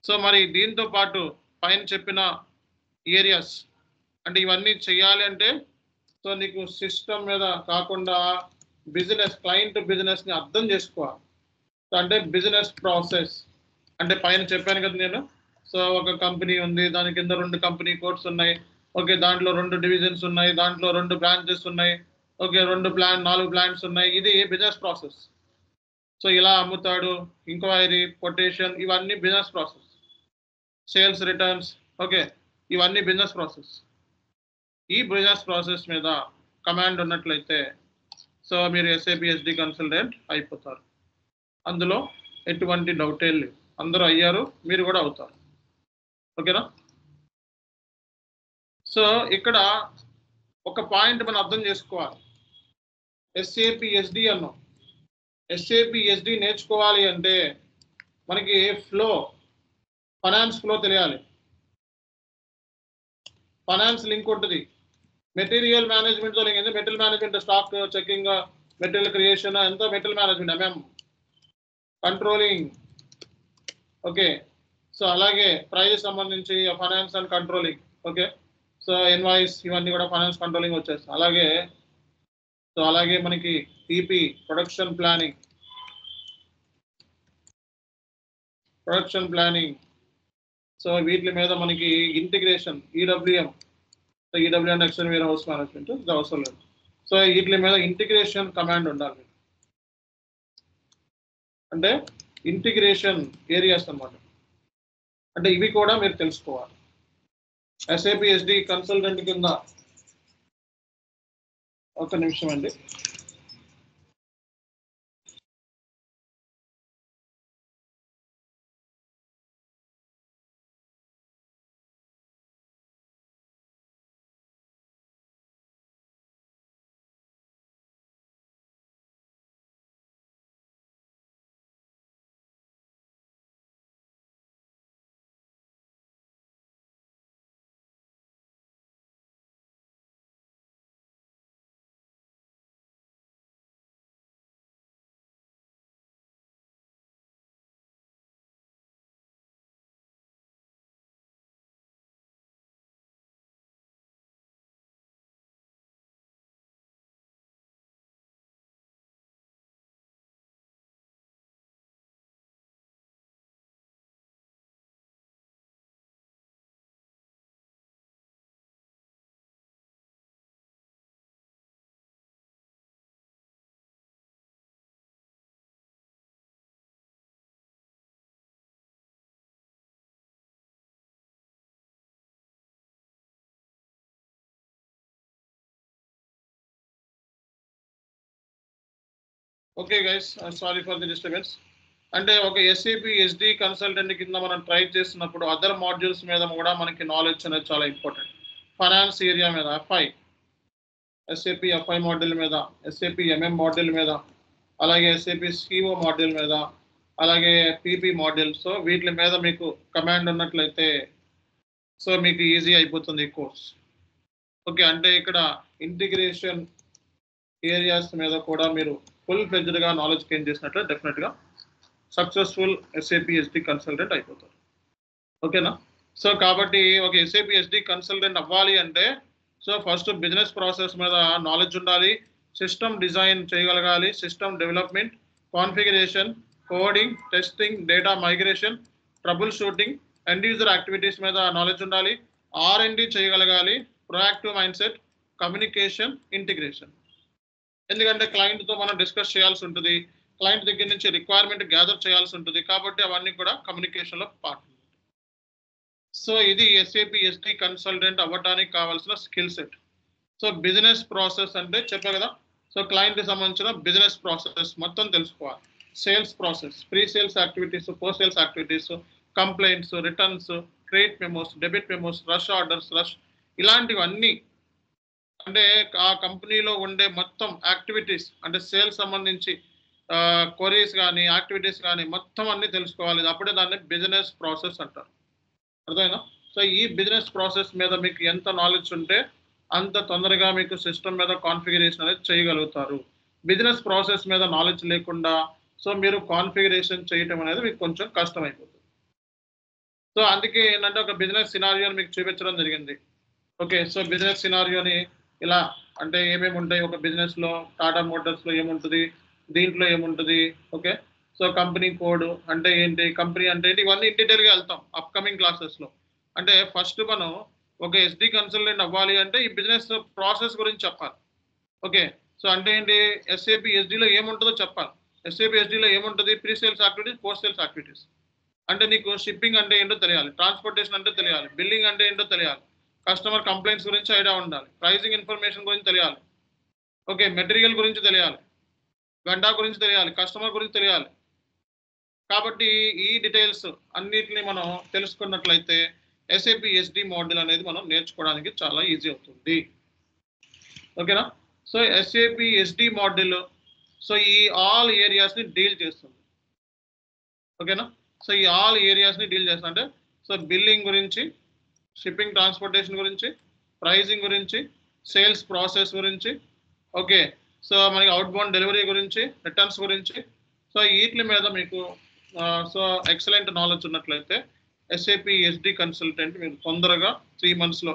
So మరి దీంతో పాటు పైన చెప్పిన ఏరియాస్ అంటే ఇవన్నీ చేయాలి అంటే సో నీకు సిస్టమ్ మీద కాకుండా బిజినెస్, క్లయింట్ బిజినెస్ని అర్థం చేసుకోవాలి. అంటే బిజినెస్ ప్రాసెస్ అంటే పైన చెప్పాను కదా నేను. సో ఒక కంపెనీ ఉంది, దాని కింద 2 కంపెనీ కోడ్స్ ఉన్నాయి. ఓకే, దాంట్లో 2 డివిజన్స్ ఉన్నాయి, దాంట్లో 2 బ్రాంచెస్ ఉన్నాయి. ఓకే, 4 ప్లాంట్స్ ఉన్నాయి. ఇది బిజినెస్ ప్రాసెస్. సో ఇలా అమ్ముతాడు, ఇంక్వైరీ, కొటేషన్, ఇవన్నీ business process. Sales, returns, okay, ఇవన్నీ బిజినెస్ ప్రాసెస్. ఈ బిజినెస్ ప్రాసెస్ మీద కమాండ్ ఉన్నట్లయితే సో మీరు ఎస్ఏపి ఎస్డి కన్సల్టెంట్ అయిపోతారు. అందులో ఎటువంటి డౌటే లేదు. అందరూ అయ్యారు, మీరు కూడా అవుతారు. ఓకేనా? సో ఇక్కడ ఒక పాయింట్ మనం అర్థం చేసుకోవాలి. ఎస్ఏపి ఎస్డి అన్నాం. ఎస్ఏపి ఎస్డి నేర్చుకోవాలి అంటే మనకి ఫ్లో, ఫైనాన్స్ ఫ్లో తెలియాలి. ఫైనాన్స్ లింక్ ఉంటుంది, మెటీరియల్ మేనేజ్మెంట్తో లింక్ అయింది. Material management stock checking, material creation, ఎంత material management, controlling. Okay, so అలాగే ప్రైస్ సంబంధించి finance and controlling. Okay, so invoice, ఇవన్నీ కూడా ఫైనాన్స్ కంట్రోలింగ్ వచ్చేస్తాయి. అలాగే మనకి టీపీ, ప్రొడక్షన్ ప్లానింగ్, సో వీటి మీద మనకి integration, EWM, so EWM external warehouse management, ఇది అవసరం లేదు. సో వీటి మీద ఇంటిగ్రేషన్ కమాండ్ ఉండాలి. అంటే ఇంటిగ్రేషన్ ఏరియాస్ అన్నమాట. అంటే ఇవి కూడా మీరు తెలుసుకోవాలి. ఎస్ఏపి ఎస్డి కన్సల్టెంట్ కింద ఒక నిమిషం అండి. Okay guys, sorry for the disturbance. అంటే ఒక ఎస్ఏపి ఎస్డి కన్సల్టెంట్ కింద మనం ట్రై చేస్తున్నప్పుడు అదర్ మాడ్యూల్స్ మీద కూడా మనకి నాలెడ్జ్ అనేది చాలా ఇంపార్టెంట్. ఫైనాన్స్ ఏరియా మీద ఎఫ్ఐ, ఎస్ఏపి ఎఫ్ఐ మాడ్యూల్ మీద, ఎస్ఏపి ఎంఎం మాడ్యూల్ మీద, అలాగే ఎస్ఏపి సిఓ మాడ్యూల్ మీద, అలాగే పీపీ మాడ్యూల్. సో వీటి మీద మీకు కమాండ్ ఉన్నట్లయితే సో మీకు ఈజీ అయిపోతుంది ఈ కోర్స్. ఓకే, అంటే ఇక్కడ ఇంటిగ్రేషన్ ఏరియాస్ మీద కూడా మీరు ఫుల్ ఫ్లెడ్జ్డ్గా నాలెడ్జ్ గెయిన్ చేసినట్లే డెఫినెట్గా సక్సెస్ఫుల్ ఎస్ఏపి ఎస్డి కన్సల్టెంట్ అయిపోతారు. ఓకేనా? సో కాబట్టి ఒక ఎస్ఏపి ఎస్డి కన్సల్టెంట్ అవ్వాలి అంటే సో ఫస్ట్ బిజినెస్ ప్రాసెస్ మీద నాలెడ్జ్ ఉండాలి, సిస్టమ్ డిజైన్ చేయగలగాలి, system development, configuration, coding, testing, data migration, troubleshooting, end user activities మీద నాలెడ్జ్ ఉండాలి, R&D చేయగలగాలి, proactive mindset, communication, integration. ఎందుకంటే క్లయింట్తో మనం డిస్కస్ చేయాల్సి ఉంటుంది, క్లయింట్ దగ్గర నుంచి రిక్వైర్మెంట్ గ్యాదర్ చేయాల్సి ఉంటుంది, కాబట్టి అవన్నీ కూడా కమ్యూనికేషన్లో పార్ట్. సో ఇది ఎస్ఏపి ఎస్డి కన్సల్టెంట్ అవ్వడానికి కావాల్సిన skill set. So business process అంటే చెప్పా కదా, సో క్లయింట్కి సంబంధించిన బిజినెస్ ప్రాసెస్ మొత్తం తెలుసుకోవాలి. Sales process, pre sales activities, post sales activities, complaints, returns, credit memos, debit memos, rush orders, ఇలాంటివన్నీ అంటే ఆ కంపెనీలో ఉండే మొత్తం యాక్టివిటీస్ అంటే సేల్స్ సంబంధించి క్వరీస్ కానీ యాక్టివిటీస్ కానీ మొత్తం అన్నీ తెలుసుకోవాలి. అప్పుడే దాన్ని బిజినెస్ ప్రాసెస్ అంటారు. అర్థమైనా? సో ఈ బిజినెస్ ప్రాసెస్ మీద మీకు ఎంత నాలెడ్జ్ ఉంటే అంత తొందరగా మీకు సిస్టమ్ మీద కాన్ఫిగరేషన్ అనేది చేయగలుగుతారు. బిజినెస్ ప్రాసెస్ మీద నాలెడ్జ్ లేకుండా సో మీరు కాన్ఫిగరేషన్ చేయటం అనేది మీకు కొంచెం కష్టమైపోతుంది. సో అందుకే ఏంటంటే ఒక బిజినెస్ సినారియోని మీకు చూపించడం జరిగింది. ఓకే, సో బిజినెస్ సినారియోని ఇలా అంటే ఏమేమి ఉంటాయి ఒక బిజినెస్లో, టాటా మోటార్స్లో ఏముంటుంది, దీంట్లో ఏముంటుంది. ఓకే, సో కంపెనీ కోడ్ అంటే ఏంటి, కంపెనీ అంటే ఏంటి, ఇవన్నీ ఇన్ డీటెయిల్గా వెళ్తాం అప్కమింగ్ క్లాసెస్లో. అంటే ఫస్ట్ మనం ఒక ఎస్డి కన్సల్టెంట్ అవ్వాలి అంటే ఈ బిజినెస్ ప్రాసెస్ గురించి చెప్పాలి. ఓకే, సో అంటే ఏంటి, ఎస్ఏపి ఎస్డిలో ఏముంటుందో చెప్పాలి. ఎస్ఏపి ఎస్డిలో ఏముంటుంది, pre sales activities, post sales activities. అంటే నీకు షిప్పింగ్ అంటే ఏంటో తెలియాలి, ట్రాన్స్పోర్టేషన్ అంటే తెలియాలి, బిల్లింగ్ అంటే ఏంటో తెలియాలి, కస్టమర్ కంప్లైంట్స్ గురించి ఐడియా ఉండాలి, ప్రైజింగ్ ఇన్ఫర్మేషన్ గురించి తెలియాలి, ఓకే మెటీరియల్ గురించి తెలియాలి, వెండర్ గురించి తెలియాలి, కస్టమర్ గురించి తెలియాలి. కాబట్టి ఈ డీటెయిల్స్ అన్నిటిని మనం తెలుసుకున్నట్లయితే ఎస్ఏపి ఎస్డి మోడల్ అనేది మనం నేర్చుకోవడానికి చాలా ఈజీ అవుతుంది. ఓకేనా? So SAP SD model so ఈ ఆల్ ఏరియాస్ని డీల్ చేస్తుంది. ఓకేనా? సో ఈ ఆల్ ఏరియాస్ని డీల్ చేస్తుంది అంటే సో బిల్లింగ్ గురించి, షిప్పింగ్ ట్రాన్స్పోర్టేషన్ గురించి, ప్రైజింగ్ గురించి, సేల్స్ ప్రాసెస్ గురించి, ఓకే సో మనకి అవుట్ బౌండ్ డెలివరీ గురించి, రిటర్న్స్ గురించి. సో వీటి మీద మీకు సో ఎక్సలెంట్ నాలెడ్జ్ ఉన్నట్లయితే ఎస్ఏపి ఎస్డి కన్సల్టెంట్ మీరు తొందరగా 3 monthsలో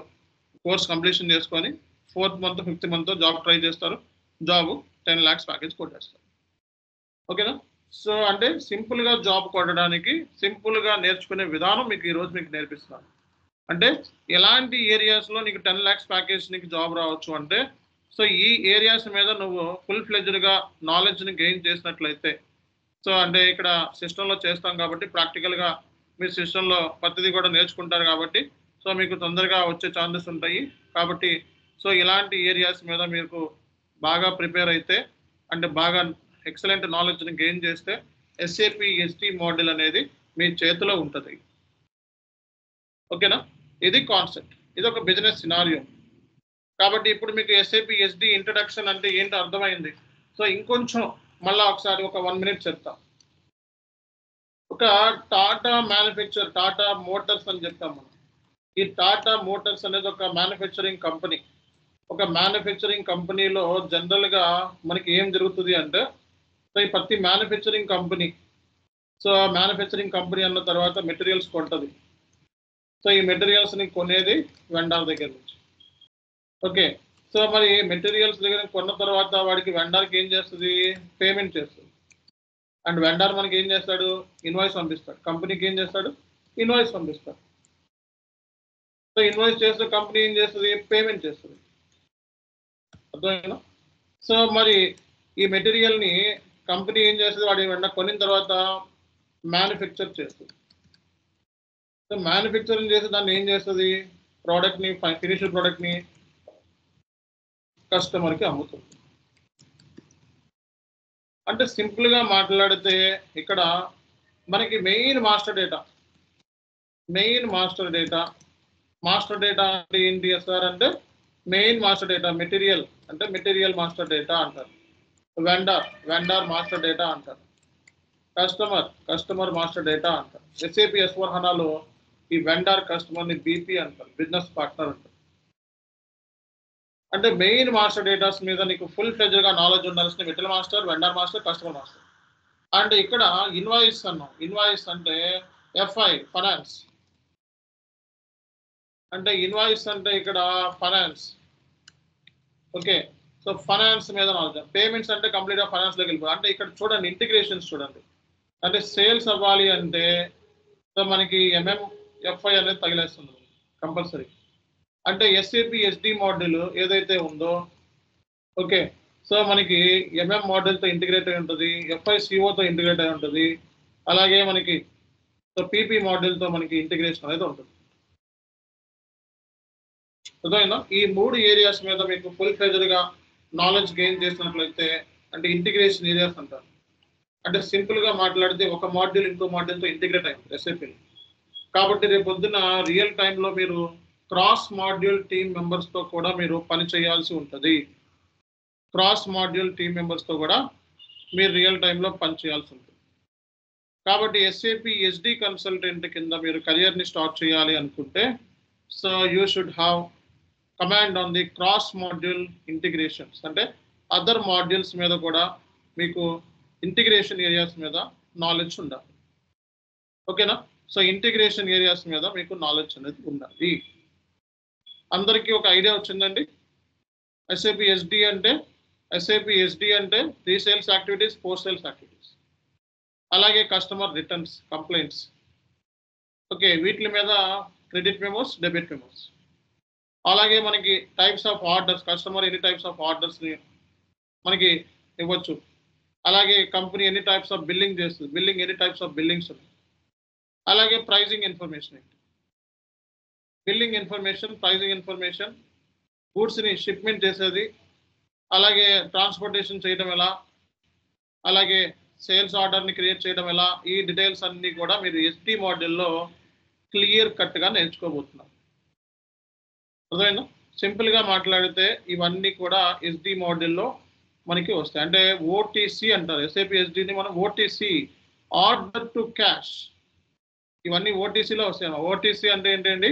కోర్స్ కంప్లీషన్ చేసుకొని 4th month 5th month job try చేస్తారు, జాబ్ 10 lakhs ప్యాకేజ్ కొట్టేస్తారు. ఓకేనా? సో అంటే సింపుల్గా జాబ్ కొట్టడానికి సింపుల్గా నేర్చుకునే విధానం మీకు ఈరోజు మీకు నేర్పిస్తాను. అంటే ఎలాంటి ఏరియాస్లో నీకు 10 lakhs ప్యాకేజ్ నీకు జాబ్ రావచ్చు అంటే సో ఈ ఏరియాస్ మీద నువ్వు ఫుల్ ఫ్లెడ్జ్డ్గా నాలెడ్జ్ని గెయిన్ చేసినట్లయితే సో అంటే ఇక్కడ సిస్టంలో చేస్తాం కాబట్టి ప్రాక్టికల్గా మీరు సిస్టంలో ప్రతిదీ కూడా నేర్చుకుంటారు కాబట్టి సో మీకు తొందరగా వచ్చే ఛాన్సెస్ ఉంటాయి. కాబట్టి సో ఇలాంటి ఏరియాస్ మీద మీకు బాగా ప్రిపేర్ అయితే అంటే బాగా ఎక్సలెంట్ నాలెడ్జ్ని గెయిన్ చేస్తే ఎస్ఏపి ఎస్డి మోడల్ అనేది మీ చేతిలో ఉంటుంది. ఓకేనా? ఇది కాన్సెప్ట్, ఇది ఒక బిజినెస్ సినారియో. కాబట్టి ఇప్పుడు మీకు ఎస్ఏపి ఎస్డి ఇంట్రడక్షన్ అంటే ఏంటో అర్థమైంది. సో ఇంకొంచెం మళ్ళీ ఒకసారి ఒక 1 minute చెప్తాం. ఒక టాటా మ్యానుఫ్యాక్చర్, టాటా మోటార్స్ అని చెప్తాం మనం. ఈ టాటా మోటార్స్ అనేది ఒక మ్యానుఫ్యాక్చరింగ్ కంపెనీ. ఒక మ్యానుఫ్యాక్చరింగ్ కంపెనీలో జనరల్గా మనకి ఏం జరుగుతుంది అంటే సో ఈ ప్రతి manufacturing company so manufacturing company అన్న తర్వాత మెటీరియల్స్ కొంటుంది. సో ఈ మెటీరియల్స్ని కొనేది వెండర్ దగ్గర నుంచి. ఓకే, సో మరి మెటీరియల్స్ దగ్గర కొన్న తర్వాత వాడికి వెండర్కి ఏం చేస్తుంది, పేమెంట్ చేస్తుంది. అండ్ వెండర్ మనకి ఏం చేస్తాడు, ఇన్వాయిస్ పంపిస్తాడు. కంపెనీకి ఏం చేస్తాడు, ఇన్వాయిస్ పంపిస్తాడు. సో ఇన్వాయిస్ చేస్తే కంపెనీ ఏం చేస్తుంది, పేమెంట్ చేస్తుంది. అర్థమైనా? సో మరి ఈ మెటీరియల్ని కంపెనీ ఏం చేస్తుంది, వాడి వెండర్ కొనిన తర్వాత మ్యానుఫ్యాక్చర్ చేస్తుంది. సో మ్యానుఫ్యాక్చరింగ్ చేసి దాన్ని ఏం చేస్తుంది, ప్రోడక్ట్ని ఫినిష్డ్ ప్రోడక్ట్ని కస్టమర్కి అమ్ముతుంది. అంటే సింపుల్గా మాట్లాడితే ఇక్కడ మనకి మెయిన్ మాస్టర్ డేటా అంటే ఏంటి సార్ అంటే మెయిన్ మాస్టర్ డేటా మెటీరియల్ అంటే మెటీరియల్ మాస్టర్ డేటా అంటారు. వెండర్ మాస్టర్ డేటా అంటారు. కస్టమర్ మాస్టర్ డేటా అంటారు. SAP S/4HANAలో ఈ వెండర్ కస్టమర్ని BP అంటారు, బిజినెస్ పార్ట్నర్ అంటారు. అంటే మెయిన్ మాస్టర్ డేటాస్ మీద నీకు ఫుల్ ఫ్లెడ్జ్గా నాలెడ్జ్ ఉండాల్సిన material master, vendor master, customer master. And ఇక్కడ ఇన్వాయిస్ అన్నాం. ఇన్వాయిస్ అంటే FI ఫైనాన్స్. అంటే ఇన్వాయిస్ అంటే ఇక్కడ ఫైనాన్స్. ఓకే, సో ఫైనాన్స్ మీద నాలెడ్జ్. పేమెంట్స్ అంటే కంప్లీట్గా ఫైనాన్స్లోకి వెళ్ళిపోయి. అంటే ఇక్కడ చూడండి ఇంటిగ్రేషన్స్ చూడండి. అంటే సేల్స్ అవ్వాలి అంటే సో మనకి FI అనేది తగిలేస్తుంది కంపల్సరీ. అంటే SAP SD మోడల్ ఏదైతే ఉందో ఓకే, సో మనకి మోడల్తో ఇంటిగ్రేట్ అయి ఉంటుంది, FICOతో ఇంటిగ్రేట్ అయి ఉంటుంది, అలాగే మనకి సో PP మోడల్తో మనకి ఇంటిగ్రేషన్ అనేది ఉంటుంది. అర్థమైందా? ఈ 3 ఏరియాస్ మీద మీకు ఫుల్ ఫ్లెడ్జ్డ్గా నాలెడ్జ్ గెయిన్ చేసినట్లయితే అంటే ఇంటిగ్రేషన్ ఏరియాస్ అంటారు. అంటే సింపుల్గా మాట్లాడితే ఒక మాడ్యూల్ ఇంకో మాడ్యూల్తో ఇంటిగ్రేట్ అయింది SAP. కాబట్టి రేపు పొద్దున రియల్ టైంలో మీరు క్రాస్ మాడ్యూల్ టీమ్ మెంబర్స్తో కూడా మీరు పని చేయాల్సి ఉంటుంది. క్రాస్ మాడ్యూల్ టీమ్ మెంబర్స్తో కూడా మీరు రియల్ టైంలో పని చేయాల్సి ఉంటుంది. కాబట్టి SAP SD కన్సల్టెంట్ కింద మీరు కెరియర్ని స్టార్ట్ చేయాలి అనుకుంటే so you should have command on the cross module integrations. అంటే అదర్ మాడ్యూల్స్ మీద కూడా మీకు ఇంటిగ్రేషన్ ఏరియాస్ మీద నాలెడ్జ్ ఉండాలి. ఓకేనా? సో ఇంటిగ్రేషన్ ఏరియాస్ మీద మీకు నాలెడ్జ్ అనేది ఉండాలి. అందరికీ ఒక ఐడియా వచ్చిందండి. SAP SD అంటే pre sales activities, post sales activities, అలాగే కస్టమర్ రిటర్న్స్, కంప్లైంట్స్. ఓకే, వీటి మీద క్రెడిట్ మెమోస్, డెబిట్ మెమోస్. అలాగే మనకి టైప్స్ ఆఫ్ ఆర్డర్స్, కస్టమర్ ఎన్ని టైప్స్ ఆఫ్ ఆర్డర్స్ని మనకి ఇవ్వచ్చు, అలాగే కంపెనీ ఎన్ని టైప్స్ ఆఫ్ బిల్లింగ్ చేస్తుంది, ఎన్ని టైప్స్ ఆఫ్ బిల్లింగ్స్ ఉన్నాయి, అలాగే ప్రైజింగ్ ఇన్ఫర్మేషన్ ఏంటి, బిల్లింగ్ ఇన్ఫర్మేషన్, ప్రైజింగ్ ఇన్ఫర్మేషన్, గూడ్స్ని షిప్మెంట్ చేసేది, అలాగే ట్రాన్స్పోర్టేషన్ చేయడం ఎలా, అలాగే సేల్స్ ఆర్డర్ని క్రియేట్ చేయడం ఎలా, ఈ డీటెయిల్స్ అన్నీ కూడా మీరు SD మోడల్లో క్లియర్ కట్గా నేర్చుకోబోతున్నారు. అర్థమైందా? సింపుల్గా మాట్లాడితే ఇవన్నీ కూడా SD మోడల్లో మనకి వస్తాయి. అంటే OTC అంటారు. SAP SDని మనం OTC, ఆర్డర్ టు క్యాష్, ఇవన్నీ OTCలో వస్తాయి. OTC అంటే ఏంటండి?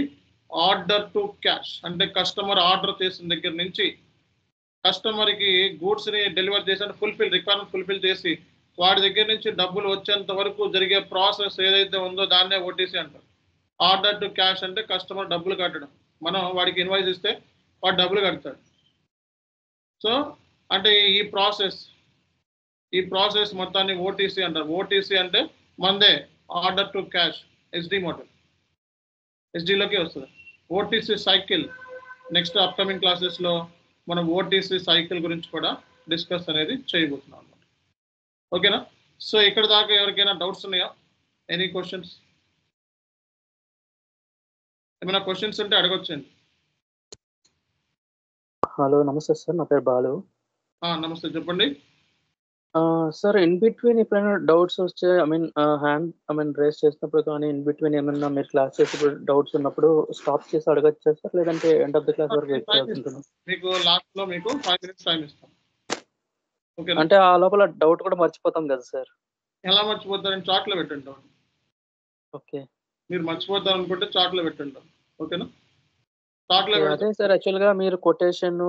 Order to cash. అంటే కస్టమర్ ఆర్డర్ చేసిన దగ్గర నుంచి కస్టమర్కి గూడ్స్ని డెలివర్ చేసి రిక్వైర్మెంట్ ఫుల్ఫిల్ చేసి వాడి దగ్గర నుంచి డబ్బులు వచ్చేంత వరకు జరిగే ప్రాసెస్ ఏదైతే ఉందో దాన్నే OTC అంటారు. ఆర్డర్ టు క్యాష్ అంటే కస్టమర్ డబ్బులు కట్టడం. మనం వాడికి ఇన్వాయిస్ ఇస్తే వాడు డబ్బులు కడతాడు. సో అంటే ఈ ప్రాసెస్ మొత్తాన్ని OTC అంటారు. OTC అంటే మందే order to cash SD model, SDలోకి వస్తుంది. OTC సైకిల్ నెక్స్ట్ అప్కమింగ్ క్లాసెస్లో మనం OTC సైకిల్ గురించి కూడా డిస్కస్ అనేది చేయబోతున్నాం అన్నమాట. ఓకేనా? సో ఇక్కడ దాకా ఎవరికైనా డౌట్స్ ఉన్నాయా? Any questions? ఏమైనా క్వశ్చన్స్ ఉంటే అడగొచ్చండి. హలో, నమస్తే సార్, నా పేరు బాలు. నమస్తే, చెప్పండి సార్. ఇన్ బిట్వీన్ ఎప్పుడైనా డౌట్స్ వస్తే హ్యాండ్ రేస్ చేసినప్పుడు కానీ ఇన్ బిట్వీన్ ఏమన్నా మీరు క్లాస్ చేసేప్పుడు డౌట్స్ ఉన్నప్పుడు స్టాప్ చేసి అడగచ్చా సార్, లేదంటే ఎండ్ ఆఫ్ ద క్లాస్ వరకు వెయిట్ చేయాల్సింటున్నాం? మీకు లాస్ట్లో మీకు 5 minutes టైం ఇస్తాం. ఓకే, అంటే ఆ లోపల డౌట్ కూడా మర్చిపోతాం కదా సార్? ఎలా మర్చిపోతారని చాట్లో పెట్టండి. ఓకే, మీరు మర్చిపోతారు అనుకుంటే చాట్లో పెట్టండి. ఓకేనా? అదే సార్, యాక్చువల్ గా మీరు quotation,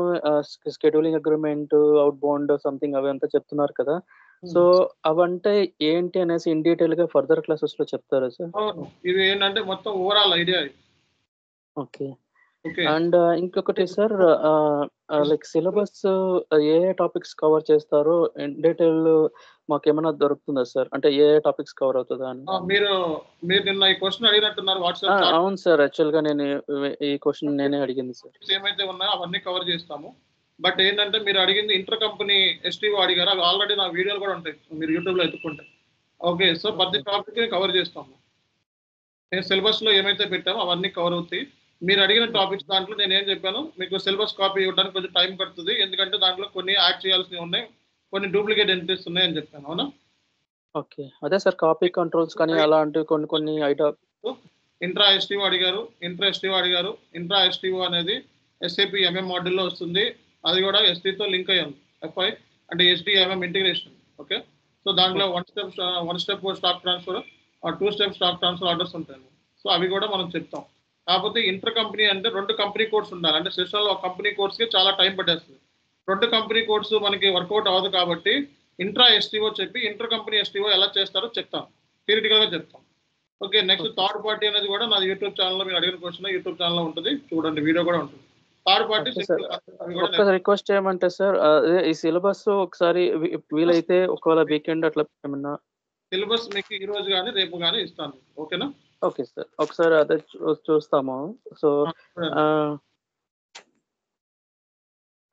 scheduling agreement, out bound something అవి అంతా చెప్తున్నారు కదా. సో అవంటే ఏంటి అనేసి ఇన్ డీటెయిల్ గా ఫర్దర్ క్లాసెస్ లో చెప్తారా సార్? ఇది ఏంటంటే మొత్తం ఓవరాల్ ఐడియా. ఓకే. అండ్ ఇంకొకటి సార్, లైక్ సిలబస్ ఏ టాపిక్స్ కవర్ చేస్తారో ఇన్ డీటెయిల్ మాకు ఏమైనా దొరుకుతుందా సార్? అంటే ఏ టాపిక్స్ కవర్ అవుతుందా అని. మీరు నిన్న ఈ క్వశ్చన్ అడిగినట్టున్నారు వాట్సాప్. అవును సార్, యాక్చువల్ గా నేను ఈ క్వశ్చన్ నేనే అడిగింది సార్. ఏమైతే ఉన్నాయో అవన్నీ కవర్ చేస్తాము. బట్ ఏంటంటే మీరు అడిగింది ఇంటర్ కంపెనీ STO అడిగారు, అవి ఆల్రెడీ నా వీడియోలు కూడా ఉంటాయి, మీరు యూట్యూబ్లో ఎత్తుకుంటే. ఓకే, సో ప్రతి టాపిక్ కవర్ చేస్తాము. నేను సిలబస్లో ఏమైతే పెట్టామో అవన్నీ కవర్ అవుతాయి. మీరు అడిగిన టాపిక్స్ దాంట్లో నేను ఏం చెప్పాను, మీకు సిలబస్ కాపీ ఇవ్వడానికి కొంచెం టైం పడుతుంది, ఎందుకంటే దాంట్లో కొన్ని యాడ్ చేయాల్సినవి ఉన్నాయి, కొన్ని డూప్లికేట్ ఎంట్రీస్ ఉన్నాయని చెప్పాను, అవునా? ఓకే. అదే సార్ కాపీ కంట్రోల్స్ కానీ అలాంటివి కొన్ని ఐటమ్. ఇంట్రా ఎస్టీఓ అడిగారు, ఇంట్రా ఎస్టీఓ అనేది SAP MM మాడ్యూల్లో వస్తుంది. అది కూడా SD తో లింక్ అయ్యాం. FI అంటే SDMM ఇంటిగ్రేషన్. ఓకే, సో దాంట్లో one step stock transfer, 2 step stock transfer orders ఉంటాయి. సో అవి కూడా మనం చెప్తాం. కాకపోతే ఇంటర్ కంపెనీ అంటే 2 కంపెనీ కోడ్స్ ఉండాలి. అంటే సెషన్లో ఒక కంపెనీ కోడ్స్కి చాలా టైం పట్టేస్తుంది. 2 కంపెనీ కోడ్స్ మనకి వర్కౌట్ అవ్వదు కాబట్టి ఇంట్రా STO చెప్పి ఇంటర్ కంపెనీ STO ఎలా చేస్తారో చెప్తాం, థియరిటికల్గా చెప్తాం. ఓకే, నెక్స్ట్ థర్డ్ పార్టీ అనేది కూడా నా యూట్యూబ్ ఛానల్లో మీరు అడిగిన క్వశ్చన్ యూట్యూబ్ ఛానల్లో ఉంటుంది, చూడండి, వీడియో కూడా ఉంటుంది. థర్డ్ పార్టీ ఒక్క రిక్వెస్ట్ చేయమంటే సార్, అదే ఈ సిలబస్ ఒకసారి వీలైతే ఒకవేళ వీకెండ్ అట్లా ఏమన్నా సిలబస్ మీకు ఈ రోజు కానీ రేపు కానీ ఇస్తాను, ఓకేనా? ఓకే సార్, ఒకసారి అదే చూస్తాము. సో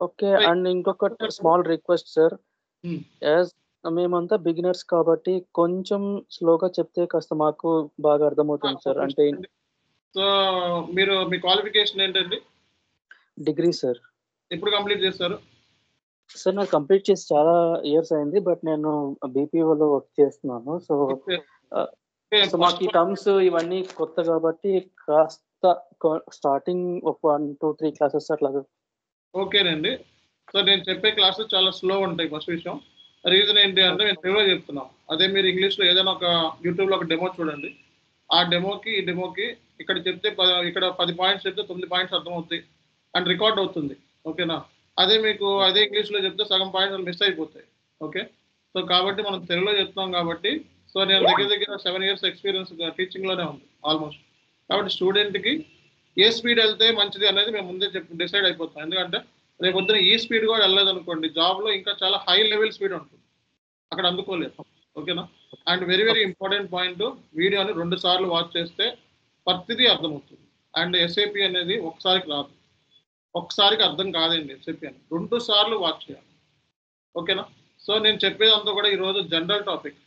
ఓకే, అండ్ ఇంకొక స్మాల్ రిక్వెస్ట్ సార్, యాజ్ మేమంతా బిగినర్స్ కాబట్టి కొంచెం స్లోగా చెప్తే కాస్త మాకు బాగా అర్థమవుతుంది సార్. అంటే సో మీరు మీ క్వాలిఫికేషన్ ఏంటండి? Degree sir. ఎప్పుడు కంప్లీట్ చేస్తారు సార్? నాకు కంప్లీట్ చేసి చాలా ఇయర్స్ అయింది, బట్ నేను BPOలో వర్క్ చేస్తున్నాను. సో మాకు ఈ టర్మ్స్ ఇవన్నీ కొత్త కాబట్టి కాస్త స్టార్టింగ్ ఒక 1, 2, 3 క్లాసెస్ అట్లా. ఓకేనండి, సో నేను చెప్పే క్లాసెస్ చాలా స్లో ఉంటాయి. ఫస్ట్ విషయం రీజన్ ఏంటి అంటే నేను తెలుగులో చెప్తున్నాం. అదే మీరు ఇంగ్లీష్లో ఏదైనా ఒక యూట్యూబ్లో ఒక డెమో చూడండి. ఆ డెమోకి ఈ డెమోకి ఇక్కడ చెప్తే ఇక్కడ 10 పాయింట్స్ చెప్తే 9 పాయింట్స్ అర్థమవుతాయి అండ్ రికార్డ్ అవుతుంది, ఓకేనా? అదే మీకు అదే ఇంగ్లీష్లో చెప్తే సగం పాయింట్స్ మిస్ అయిపోతాయి. ఓకే, సో కాబట్టి మనం తెలుగులో చెప్తున్నాం కాబట్టి, సో నేను దగ్గర 7 years ఎక్స్పీరియన్స్ టీచింగ్లోనే ఉంది ఆల్మోస్ట్. కాబట్టి స్టూడెంట్కి ఏ స్పీడ్ వెళ్తే మంచిది అనేది మేము ముందే డిసైడ్ అయిపోతాం. ఎందుకంటే రేపు పొద్దున ఈ స్పీడ్ కూడా వెళ్ళలేదు అనుకోండి, జాబ్లో ఇంకా చాలా హై లెవెల్ స్పీడ్ ఉంటుంది, అక్కడ అందుకోలేదు, ఓకేనా? అండ్ వెరీ ఇంపార్టెంట్ పాయింట్, వీడియోని 2 సార్లు వాచ్ చేస్తే ప్రతిదీ అర్థమవుతుంది. అండ్ SAP అనేది ఒకసారికి రాదు, ఒక్కసారికి అర్థం కాదండి. SAP అని 2 సార్లు వాచ్ చేయాలి, ఓకేనా? సో నేను చెప్పేదంతా కూడా ఈరోజు జనరల్ టాపిక్,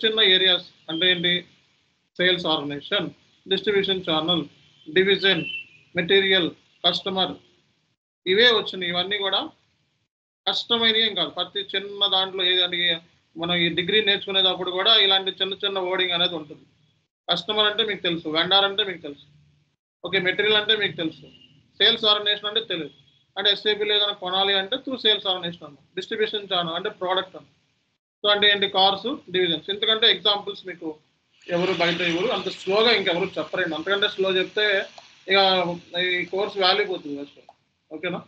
చిన్న ఏరియాస్ అంటే ఏంటి, sales organization, distribution channel, division, material, customer, ఇవే వచ్చినాయి. ఇవన్నీ కూడా కష్టమైనవి ఏం కాదు. ప్రతి చిన్న దాంట్లో ఏదంటే మనం ఈ డిగ్రీ నేర్చుకునేటప్పుడు కూడా ఇలాంటి చిన్న వర్డింగ్ అనేది ఉంటుంది. కస్టమర్ అంటే మీకు తెలుసు, వెండర్ అంటే మీకు తెలుసు, ఓకే, మెటీరియల్ అంటే మీకు తెలుసు, సేల్స్ ఆర్గనైజేషన్ అంటే తెలియదు. అంటే SAPలో ఏదైనా కొనాలి అంటే త్రూ సేల్స్ ఆర్గనైజేషన్ అన్న, డిస్ట్రిబ్యూషన్ ఛానల్ అంటే ప్రోడక్ట్ అన్న. సో అంటే ఏంటి, కార్స్, డివిజన్స్. ఎందుకంటే ఎగ్జాంపుల్స్ మీకు ఎవరు బయట ఎవరు అంత స్లోగా ఇంకెవరు చెప్పరండి. అంతకంటే స్లో చెప్తే ఇక ఈ కోర్స్ వాల్యూ పోతుంది అసలు, ఓకేనా?